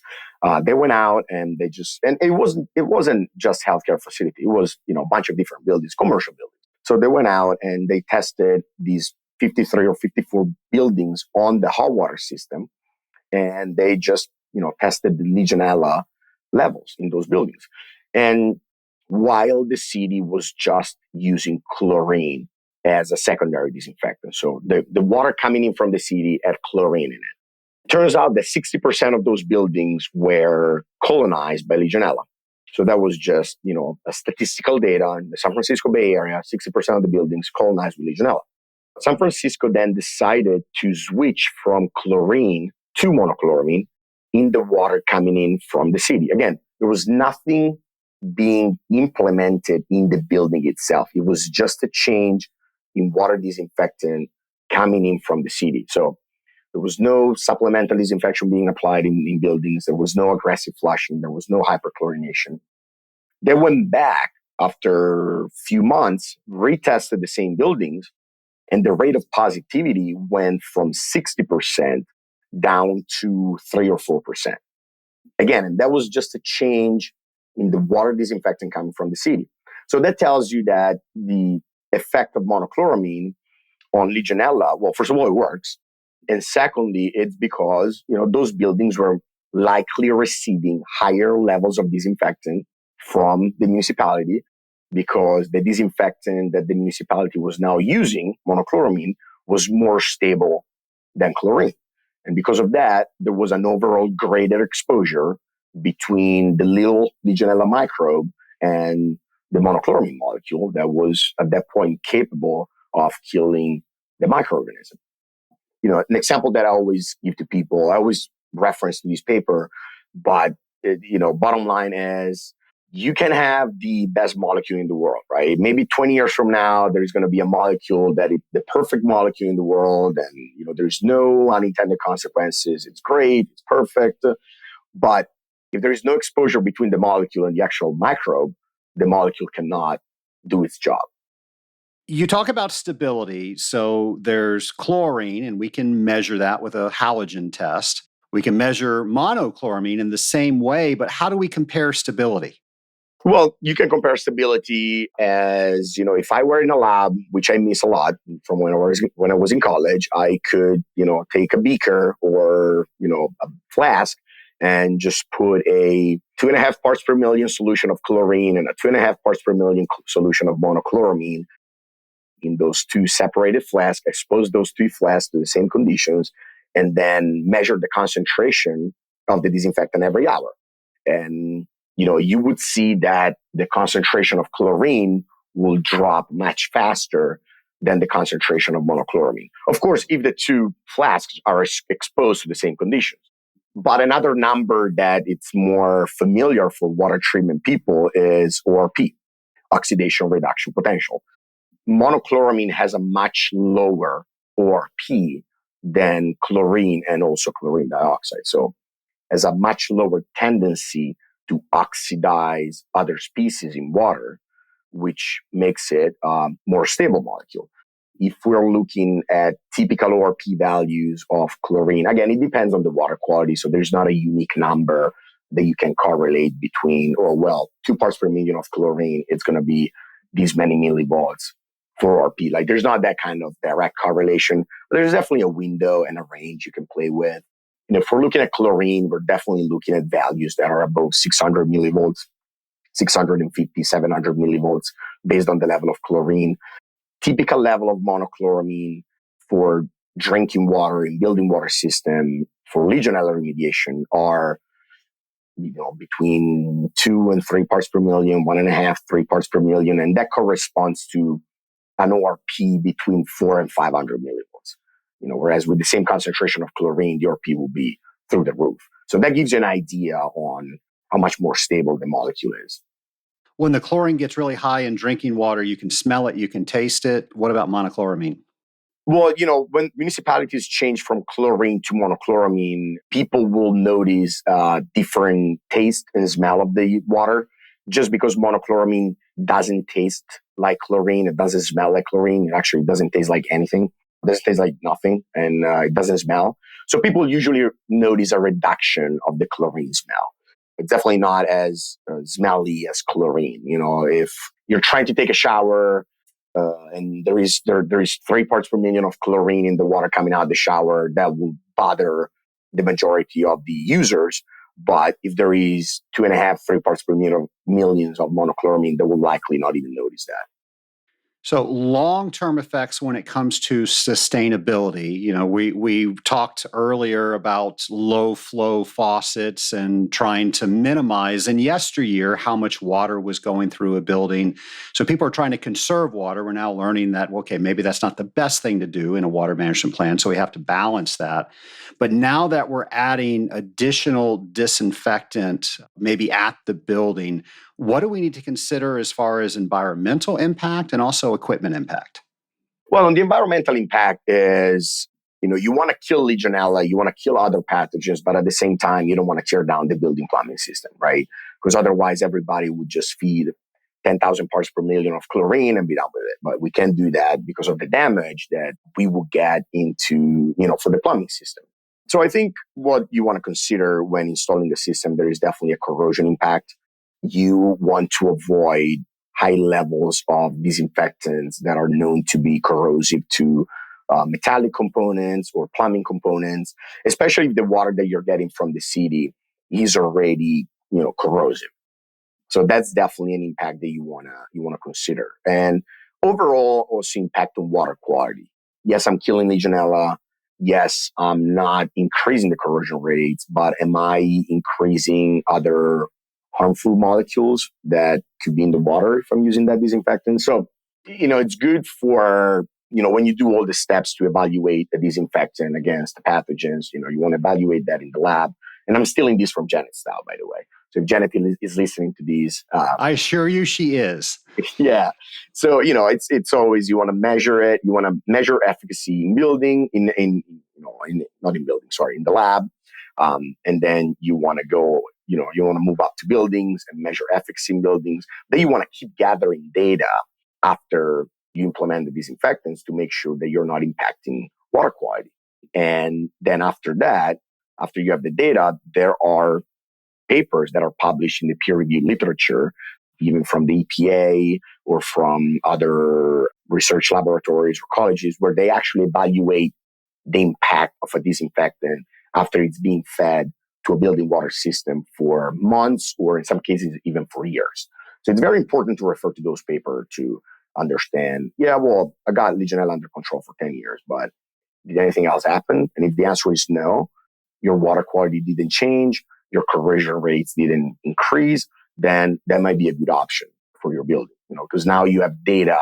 They went out and and it wasn't just healthcare facility. It was a bunch of different buildings, commercial buildings. So they went out and they tested these 53 or 54 buildings on the hot water system, and they just tested the Legionella levels in those buildings. And while the city was just using chlorine as a secondary disinfectant, so the water coming in from the city had chlorine in it. Turns out that 60% of those buildings were colonized by Legionella. So that was just a statistical data in the San Francisco Bay Area. 60% of the buildings colonized with Legionella. San Francisco then decided to switch from chlorine to monochloramine in the water coming in from the city. Again, there was nothing being implemented in the building itself. It was just a change in water disinfectant coming in from the city. So there was no supplemental disinfection being applied in buildings. There was no aggressive flushing. There was no hyperchlorination. They went back after a few months, retested the same buildings, and the rate of positivity went from 60% down to 3 or 4%. Again, and that was just a change in the water disinfectant coming from the city. So that tells you that the effect of monochloramine on Legionella, well, first of all, it works. And secondly, it's because, those buildings were likely receiving higher levels of disinfectant from the municipality, because the disinfectant that the municipality was now using, monochloramine, was more stable than chlorine. And because of that, there was an overall greater exposure between the little Legionella microbe and the monochloramine molecule that was at that point capable of killing the microorganism. An example that I always give to people, I always reference to this paper, but bottom line is, you can have the best molecule in the world, right? Maybe 20 years from now, there's going to be a molecule that is the perfect molecule in the world, and there's no unintended consequences. It's great, it's perfect. But if there is no exposure between the molecule and the actual microbe, the molecule cannot do its job. You talk about stability. So there's chlorine, and we can measure that with a halogen test. We can measure monochloramine in the same way, but how do we compare stability? Well, you can compare stability as, if I were in a lab, which I miss a lot from when I was in college, I could, take a beaker or, a flask and just put a 2.5 parts per million solution of chlorine and a 2.5 parts per million solution of monochloramine in those two separated flasks, expose those two flasks to the same conditions, and then measure the concentration of the disinfectant every hour. And, you would see that the concentration of chlorine will drop much faster than the concentration of monochloramine. Of course, if the two flasks are exposed to the same conditions. But another number that it's more familiar for water treatment people is ORP, oxidation reduction potential. Monochloramine has a much lower ORP than chlorine and also chlorine dioxide. So has a much lower tendency to oxidize other species in water, which makes it a more stable molecule. If we're looking at typical ORP values of chlorine, again, it depends on the water quality. So there's not a unique number that you can correlate between, 2 parts per million of chlorine, it's going to be these many millivolts for ORP. Like there's not that kind of direct correlation. But there's definitely a window and a range you can play with. If we're looking at chlorine, we're definitely looking at values that are above 600 millivolts, 650, 700 millivolts based on the level of chlorine. Typical level of monochloramine for drinking water in building water system for Legionella remediation are, between 2 and 3 parts per million, 1.5, 3 parts per million. And that corresponds to an ORP between 4 and 500 millivolts. Whereas with the same concentration of chlorine, the ORP will be through the roof. So that gives you an idea on how much more stable the molecule is. When the chlorine gets really high in drinking water, you can smell it, you can taste it. What about monochloramine? Well, when municipalities change from chlorine to monochloramine, people will notice different taste and smell of the water. Just because monochloramine doesn't taste like chlorine, it doesn't smell like chlorine. It actually doesn't taste like anything. It doesn't taste like nothing, and it doesn't smell. So people usually notice a reduction of the chlorine smell. It's definitely not as smelly as chlorine. If you're trying to take a shower and there is 3 parts per million of chlorine in the water coming out of the shower, that will bother the majority of the users. But if there is 2.5, 3 parts per millions of monochloramine, they will likely not even notice that. So long-term effects when it comes to sustainability, we talked earlier about low flow faucets and trying to minimize in yesteryear how much water was going through a building. So people are trying to conserve water. We're now learning that, okay, maybe that's not the best thing to do in a water management plan. So we have to balance that. But now that we're adding additional disinfectant, maybe at the building, what do we need to consider as far as environmental impact and also equipment impact? Well, the environmental impact is, you want to kill Legionella, you want to kill other pathogens, but at the same time, you don't want to tear down the building plumbing system, right? Because otherwise, everybody would just feed 10,000 parts per million of chlorine and be done with it. But we can't do that because of the damage that we will get into, for the plumbing system. So I think what you want to consider when installing the system, there is definitely a corrosion impact. You want to avoid high levels of disinfectants that are known to be corrosive to metallic components or plumbing components, especially if the water that you're getting from the city is already, corrosive. So that's definitely an impact that you wanna consider. And overall, also impact on water quality. Yes, I'm killing Legionella. Yes, I'm not increasing the corrosion rates, but am I increasing other harmful molecules that could be in the water if I'm using that disinfectant? So, it's good for, when you do all the steps to evaluate the disinfectant against the pathogens, you want to evaluate that in the lab. And I'm stealing this from Janet Style, by the way. So if Janet is listening to these, I assure you she is. Yeah. So, it's always, you want to measure it. You want to measure efficacy in building, in the lab. And then you want to go, you want to move up to buildings and measure efficacy in buildings. Then you want to keep gathering data after you implement the disinfectants to make sure that you're not impacting water quality. And then after that, after you have the data, there are papers that are published in the peer-reviewed literature, even from the EPA or from other research laboratories or colleges, where they actually evaluate the impact of a disinfectant after it's being fed to a building water system for months, or in some cases, even for years. So it's very important to refer to those papers to understand, I got Legionella under control for 10 years, but did anything else happen? And if the answer is no, your water quality didn't change, your corrosion rates didn't increase, then that might be a good option for your building, because now you have data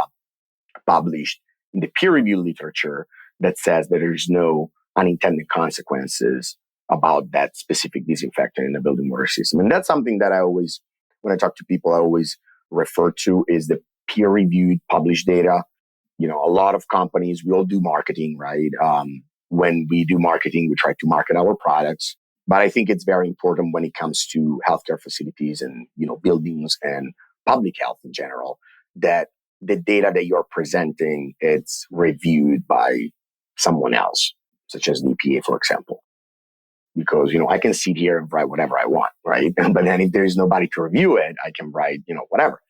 published in the peer-reviewed literature that says that there's no unintended consequences about that specific disinfectant in the building water system. And that's something that when I talk to people, I always refer to is the peer-reviewed published data. A lot of companies, we all do marketing, right? When we do marketing, we try to market our products. But I think it's very important when it comes to healthcare facilities and, buildings and public health in general, that the data that you're presenting, it's reviewed by someone else, such as the EPA, for example. Because, I can sit here and write whatever I want, right? But then if there's nobody to review it, I can write, whatever.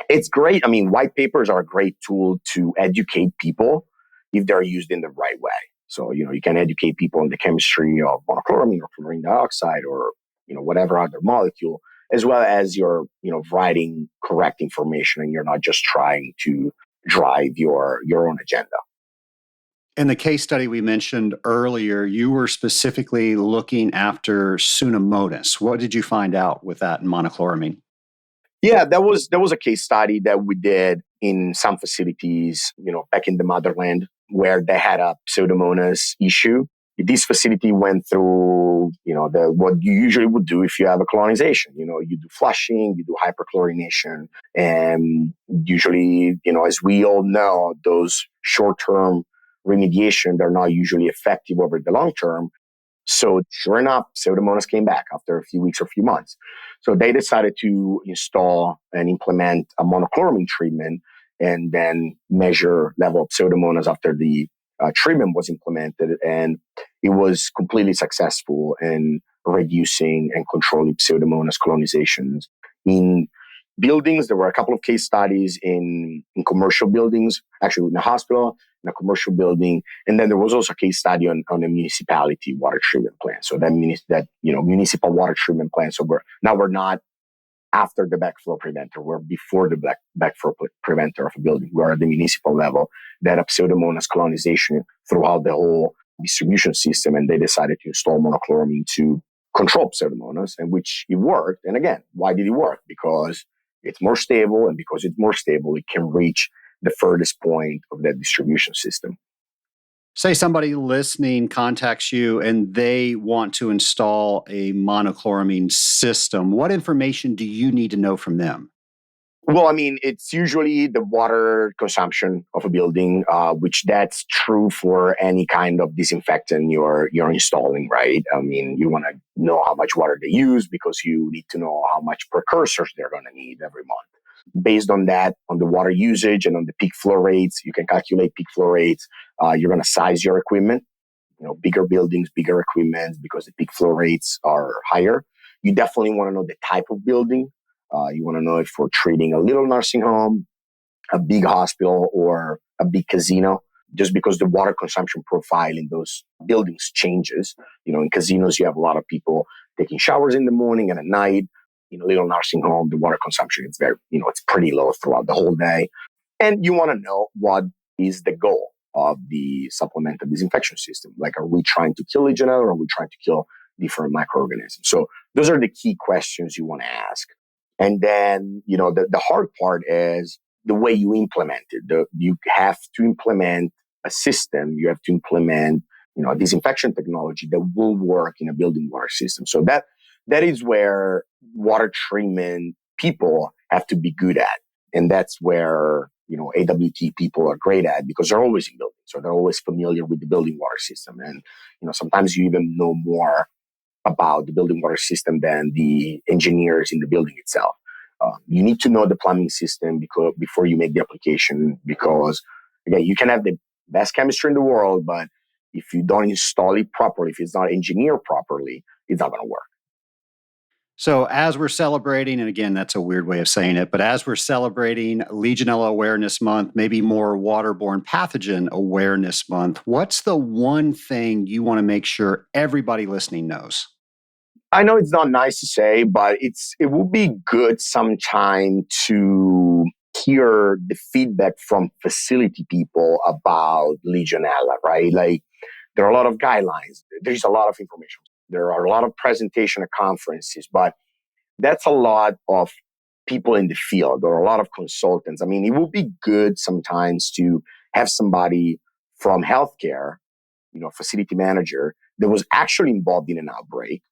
It's great. I mean, white papers are a great tool to educate people if they're used in the right way. So, you can educate people on the chemistry of monochloramine or chlorine dioxide or, whatever other molecule, as well as you're, writing correct information and you're not just trying to drive your own agenda. In the case study we mentioned earlier, you were specifically looking after Pseudomonas. What did you find out with that in monochloramine? Yeah, that was a case study that we did in some facilities, back in the motherland, where they had a Pseudomonas issue. This facility went through, what you usually would do if you have a colonization. You do flushing, you do hyperchlorination, and usually, as we all know, those short-term remediation, they're not usually effective over the long term. So sure enough, Pseudomonas came back after a few weeks or a few months. So they decided to install and implement a monochloramine treatment and then measure level of Pseudomonas after the treatment was implemented. And it was completely successful in reducing and controlling Pseudomonas colonizations. In buildings, there were a couple of case studies in commercial buildings, actually in a hospital, in a commercial building. And then there was also a case study on a municipality water treatment plant. So that means that, municipal water treatment plant. So we're not after the backflow preventer, we're before the backflow preventer of a building. We're at the municipal level that have Pseudomonas colonization throughout the whole distribution system. And they decided to install monochloramine to control Pseudomonas, and which it worked. And again, why did it work? Because it's more stable, and because it's more stable, it can reach the furthest point of that distribution system. Say somebody listening contacts you and they want to install a monochloramine system. What information do you need to know from them? Well, I mean, it's usually the water consumption of a building, which that's true for any kind of disinfectant you're installing, right? I mean, you want to know how much water they use because you need to know how much precursors they're going to need every month. Based on that, on the water usage and on the peak flow rates, you can calculate peak flow rates. You're going to size your equipment, bigger buildings, bigger equipment, because the peak flow rates are higher. You definitely want to know the type of building. You want to know if we're treating a little nursing home, a big hospital, or a big casino, just because the water consumption profile in those buildings changes. In casinos, you have a lot of people taking showers in the morning and at night. In a little nursing home, the water consumption is very, it's pretty low throughout the whole day. And you want to know what is the goal of the supplemental disinfection system. Like, are we trying to kill Legionella, or are we trying to kill different microorganisms? So those are the key questions you want to ask. And then, the hard part is the way you implement it. You have to implement a system. You have to implement, a disinfection technology that will work in a building water system. So that is where water treatment people have to be good at. And that's where, AWT people are great at, because they're always in buildings. So they're always familiar with the building water system. And, sometimes you even know more about the building water system than the engineers in the building itself. You need to know the plumbing system before you make the application, because again, you can have the best chemistry in the world, but if you don't install it properly, if it's not engineered properly, it's not going to work. So as we're celebrating, and again, that's a weird way of saying it, but as we're celebrating Legionella Awareness Month, maybe more waterborne pathogen awareness month, what's the one thing you want to make sure everybody listening knows? I know it's not nice to say, but it would be good sometime to hear the feedback from facility people about Legionella, right? Like there are a lot of guidelines. There's a lot of information. There are a lot of presentation at conferences, but that's a lot of people in the field or a lot of consultants. I mean, it would be good sometimes to have somebody from healthcare, facility manager that was actually involved in an outbreak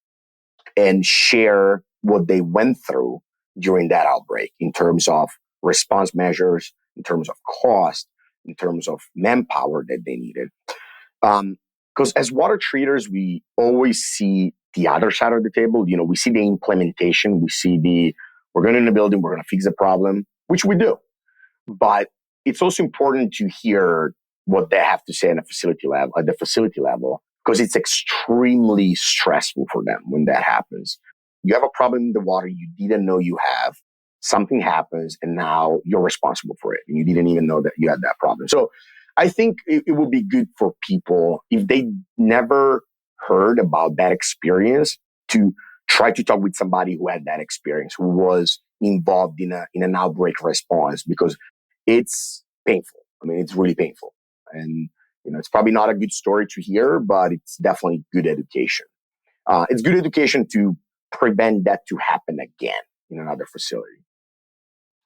and share what they went through during that outbreak in terms of response measures, in terms of cost, in terms of manpower that they needed. Because as water treaters, we always see the other side of the table. We see the implementation, we're going in the building, we're going to fix the problem, which we do. But it's also important to hear what they have to say at the facility level, because it's extremely stressful for them when that happens. You have a problem in the water you didn't know you have. Something happens and now you're responsible for it. And you didn't even know that you had that problem. So I think it would be good for people, if they never heard about that experience, to try to talk with somebody who had that experience, who was involved in an outbreak response, because it's painful. I mean, it's really painful. And, it's probably not a good story to hear, but it's definitely good education. It's good education to prevent that to happen again in another facility.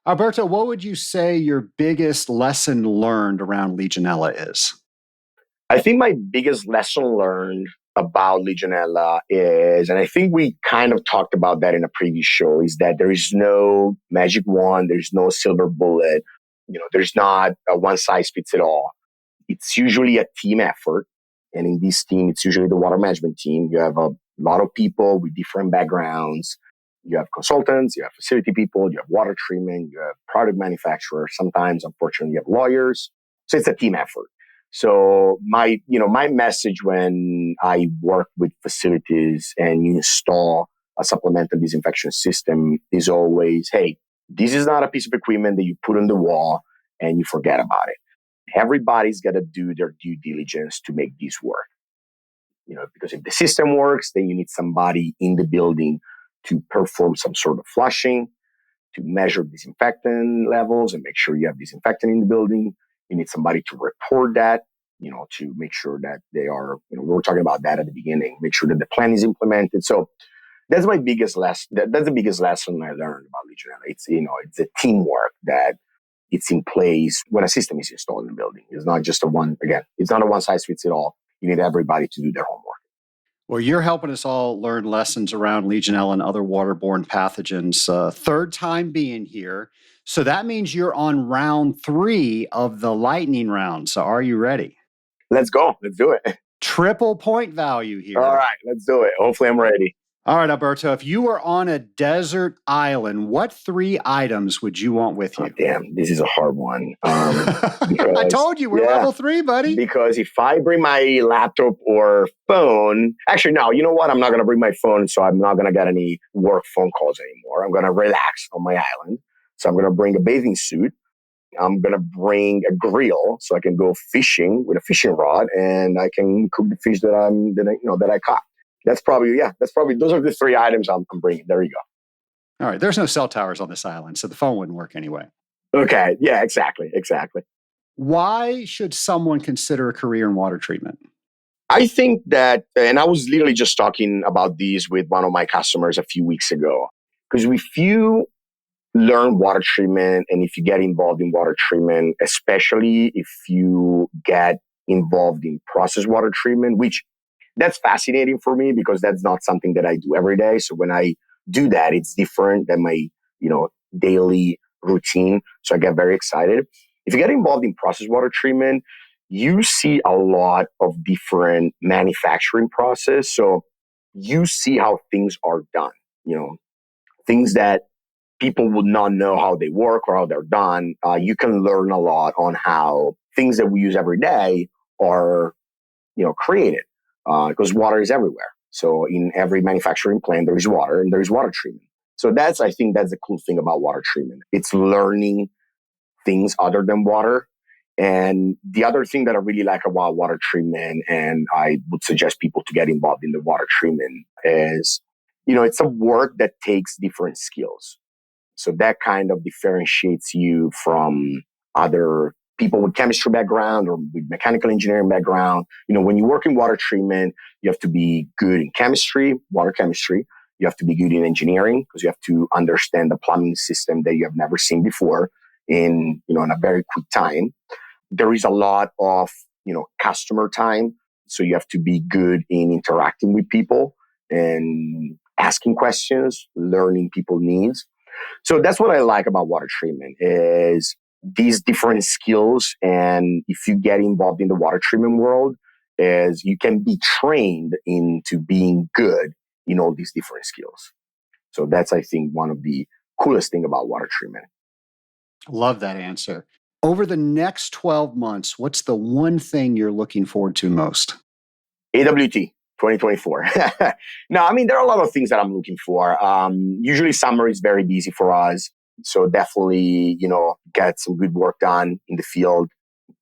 Alberto, what would you say your biggest lesson learned around Legionella is? I think my biggest lesson learned about Legionella is, and I think we kind of talked about that in a previous show, is that there is no magic wand, there's no silver bullet, there's not a one size fits it all. It's usually a team effort. And in this team, it's usually the water management team. You have a lot of people with different backgrounds. You have consultants, you have facility people, you have water treatment, you have product manufacturers. Sometimes, unfortunately, you have lawyers. So it's a team effort. So my message when I work with facilities and you install a supplemental disinfection system is always, hey, this is not a piece of equipment that you put on the wall and you forget about it. Everybody's got to do their due diligence to make this work. Because if the system works, then you need somebody in the building to perform some sort of flushing, to measure disinfectant levels and make sure you have disinfectant in the building. You need somebody to report that, to make sure that they are, we were talking about that at the beginning, make sure that the plan is implemented. So that's my biggest lesson. That's the biggest lesson I learned about Legionella. It's a teamwork that it's in place when a system is installed in the building. It's not just it's not a one size fits it all. You need everybody to do their homework. Well, you're helping us all learn lessons around Legionella and other waterborne pathogens. Third time being here. So that means you're on round 3 of the lightning round. So are you ready? Let's go. Let's do it. Triple point value here. All right, let's do it. Hopefully I'm ready. All right, Alberto, if you were on a desert island, what 3 items would you want with you? Oh, damn, this is a hard one. I told you, we're level 3, buddy. Because if I bring my laptop or phone, actually, no, you know what? I'm not going to bring my phone, so I'm not going to get any work phone calls anymore. I'm going to relax on my island. So I'm going to bring a bathing suit. I'm going to bring a grill so I can go fishing with a fishing rod and I can cook the fish that I caught. That's probably, those are the 3 items I'm bringing. There you go. All right. There's no cell towers on this island, so the phone wouldn't work anyway. Okay. Yeah, exactly. Why should someone consider a career in water treatment? I think that, and I was literally just talking about these with one of my customers a few weeks ago, because if you learn water treatment and if you get involved in water treatment, especially if you get involved in process water treatment, which that's fascinating for me because that's not something that I do every day. So when I do that, it's different than my, daily routine. So I get very excited. If you get involved in process water treatment, you see a lot of different manufacturing process. So you see how things are done, things that people would not know how they work or how they're done. You can learn a lot on how things that we use every day are, created. Because water is everywhere. So in every manufacturing plant, there is water and there is water treatment. So I think that's the cool thing about water treatment. It's learning things other than water. And the other thing that I really like about water treatment, and I would suggest people to get involved in the water treatment, is it's a work that takes different skills. So that kind of differentiates you from other people with chemistry background or with mechanical engineering background. When you work in water treatment, you have to be good in chemistry, water chemistry. You have to be good in engineering because you have to understand the plumbing system that you have never seen before in a very quick time. There is a lot of, customer time. So you have to be good in interacting with people and asking questions, learning people's needs. So that's what I like about water treatment is these different skills. And if you get involved in the water treatment world, is you can be trained into being good in all these different skills. So that's, I think, one of the coolest thing about water treatment. Love that answer. Over the next 12 months, what's the one thing you're looking forward to most? AWT 2024. No, there are a lot of things that I'm looking for. Usually summer is very busy for us. So definitely, get some good work done in the field.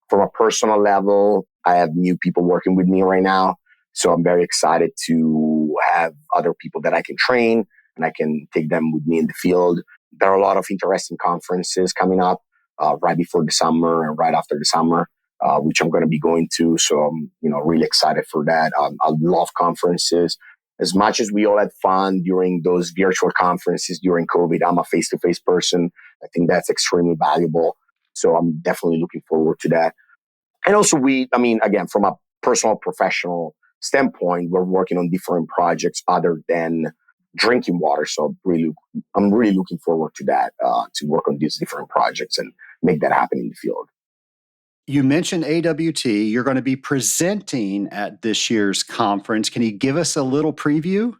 From a personal level, I have new people working with me right now. So I'm very excited to have other people that I can train and I can take them with me in the field. There are a lot of interesting conferences coming up right before the summer and right after the summer, which I'm going to be going to. So I'm, really excited for that. I love conferences. As much as we all had fun during those virtual conferences during COVID, I'm a face-to-face person. I think that's extremely valuable. So I'm definitely looking forward to that. And also again, from a personal, professional standpoint, we're working on different projects other than drinking water. So I'm really looking forward to that, to work on these different projects and make that happen in the field. You mentioned AWT. You're going to be presenting at this year's conference. Can you give us a little preview?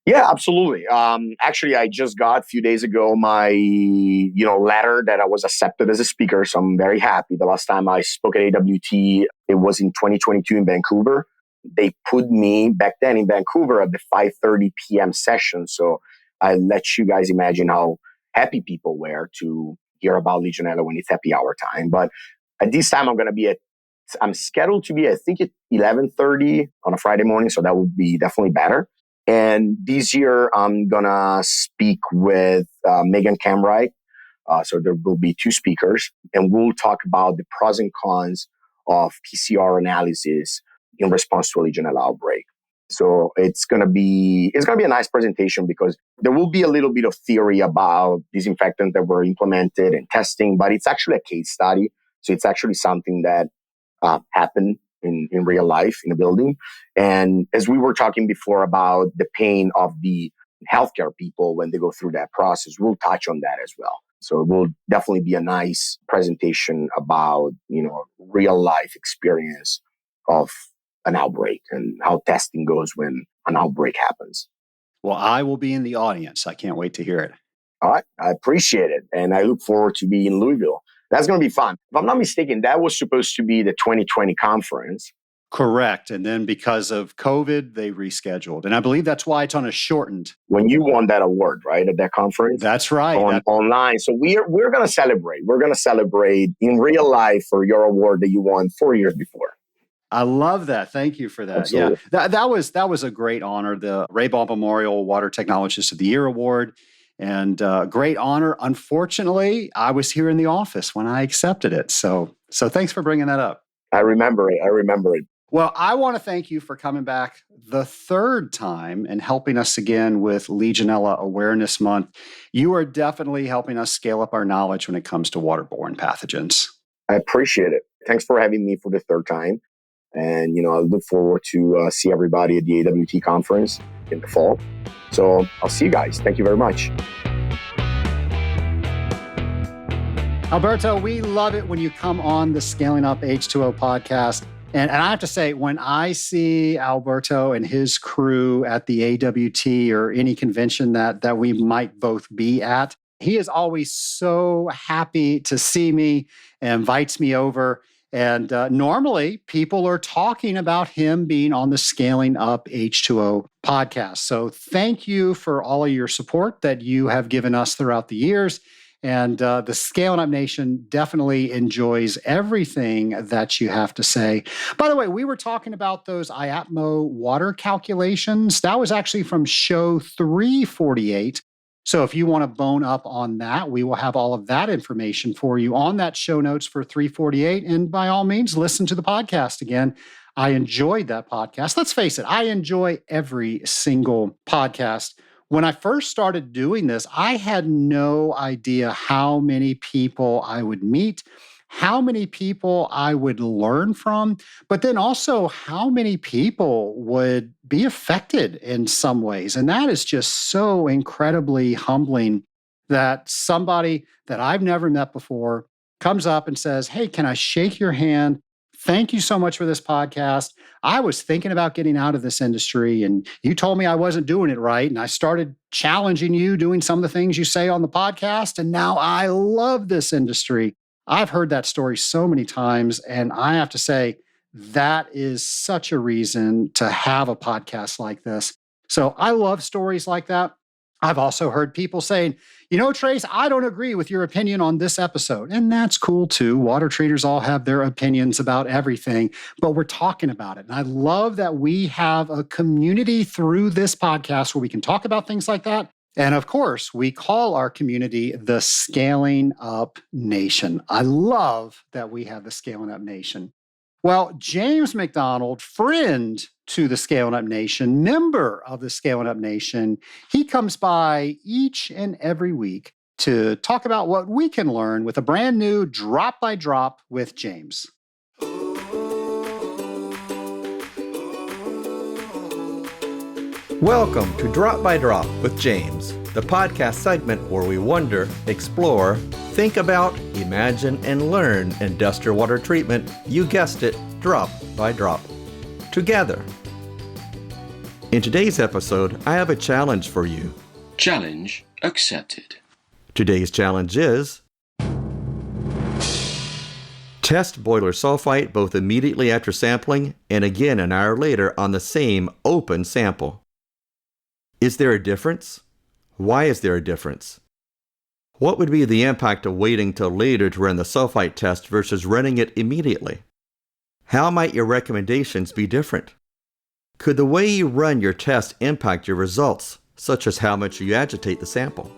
Yeah, absolutely. Actually, I just got a few days ago my, letter that I was accepted as a speaker. So I'm very happy. The last time I spoke at AWT, it was in 2022 in Vancouver. They put me back then in Vancouver at the 5:30 p.m. session. So I let you guys imagine how happy people were to hear about Legionella when it's happy hour time. But at this time, I'm scheduled to be, I think, at 11:30 on a Friday morning. So that would be definitely better. And this year, I'm going to speak with Megan Camright. So there will be two speakers, and we'll talk about the pros and cons of PCR analysis in response to a Legionella outbreak. So it's going to be a nice presentation because there will be a little bit of theory about disinfectants that were implemented and testing, but it's actually a case study. So it's actually something that happened in real life in a building. And as we were talking before about the pain of the healthcare people when they go through that process, we'll touch on that as well. So it will definitely be a nice presentation about, real life experience of an outbreak and how testing goes when an outbreak happens. Well, I will be in the audience. I can't wait to hear it. All right. I appreciate it. And I look forward to be in Louisville. That's going to be fun. If I'm not mistaken, that was supposed to be the 2020 conference. Correct. And then because of COVID, they rescheduled. And I believe that's why it's on a shortened. When you won that award, right, at that conference? That's right. Online. So we're going to celebrate. We're going to celebrate in real life for your award that you won 4 years before. I love that. Thank you for that. Absolutely. Yeah, that was a great honor. The Ray Ball Memorial Water Technologist of the Year Award. And great honor. Unfortunately, I was here in the office when I accepted it. So thanks for bringing that up. I remember it. Well, I want to thank you for coming back the third time and helping us again with Legionella Awareness Month. You are definitely helping us scale up our knowledge when it comes to waterborne pathogens. I appreciate it. Thanks for having me for the third time. And, I look forward to see everybody at the AWT conference in the fall. So I'll see you guys. Thank you very much. Alberto, we love it when you come on the Scaling Up H2O podcast. And I have to say, when I see Alberto and his crew at the AWT or any convention that we might both be at, he is always so happy to see me and invites me over. And normally people are talking about him being on the Scaling Up H2O podcast. So thank you for all of your support that you have given us throughout the years. And the Scaling Up Nation definitely enjoys everything that you have to say. By the way, we were talking about those IAPMO water calculations. That was actually from show 348. So if you want to bone up on that, we will have all of that information for you on that show notes for 348. And by all means, listen to the podcast again. I enjoyed that podcast. Let's face it, I enjoy every single podcast. When I first started doing this, I had no idea how many people I would meet, how many people I would learn from, but then also how many people would be affected in some ways. And that is just so incredibly humbling that somebody that I've never met before comes up and says, "Hey, can I shake your hand? Thank you so much for this podcast. I was thinking about getting out of this industry, and you told me I wasn't doing it right. And I started challenging you, doing some of the things you say on the podcast. And now I love this industry." I've heard that story so many times. And I have to say, that is such a reason to have a podcast like this. So I love stories like that. I've also heard people saying, Trace, I don't agree with your opinion on this episode. And that's cool too. Water treaters all have their opinions about everything, but we're talking about it. And I love that we have a community through this podcast where we can talk about things like that. And of course, we call our community the Scaling Up Nation. I love that we have the Scaling Up Nation. Well, James McDonald, friend to the Scaling Up Nation, member of the Scaling Up Nation, he comes by each and every week to talk about what we can learn with a brand new Drop by Drop with James. Welcome to Drop by Drop with James, the podcast segment where we wonder, explore, think about, imagine, and learn industrial water treatment, you guessed it, drop by drop, together. In today's episode, I have a challenge for you. Challenge accepted. Today's challenge is test boiler sulfite both immediately after sampling and again an hour later on the same open sample. Is there a difference? Why is there a difference? What would be the impact of waiting till later to run the sulfite test versus running it immediately? How might your recommendations be different? Could the way you run your test impact your results, such as how much you agitate the sample?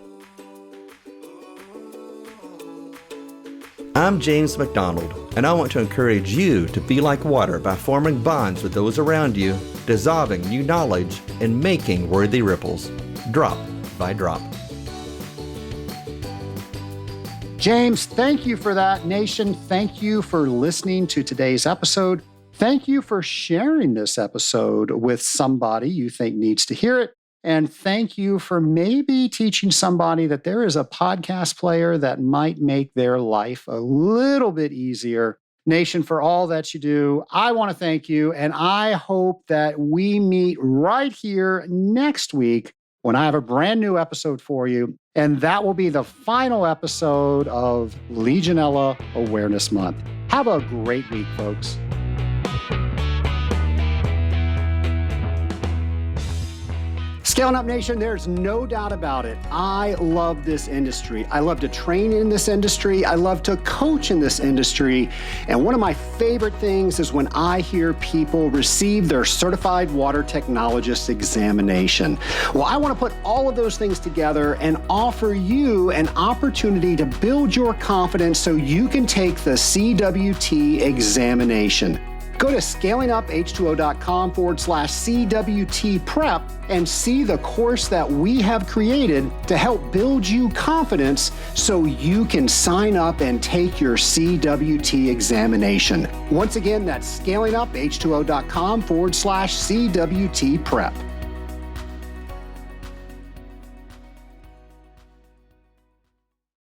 I'm James McDonald, and I want to encourage you to be like water by forming bonds with those around you, dissolving new knowledge, and making worthy ripples, drop by drop. James, thank you for that. Nation, thank you for listening to today's episode. Thank you for sharing this episode with somebody you think needs to hear it. And thank you for maybe teaching somebody that there is a podcast player that might make their life a little bit easier. Nation, for all that you do, I want to thank you. And I hope that we meet right here next week when I have a brand new episode for you. And that will be the final episode of Legionella Awareness Month. Have a great week, folks. Scaling Up Nation, there's no doubt about it. I love this industry. I love to train in this industry. I love to coach in this industry. And one of my favorite things is when I hear people receive their Certified Water Technologist examination. Well, I want to put all of those things together and offer you an opportunity to build your confidence so you can take the CWT examination. Go to scalinguph2o.com/CWT prep and see the course that we have created to help build you confidence so you can sign up and take your CWT examination. Once again, that's scalinguph2o.com/CWT prep.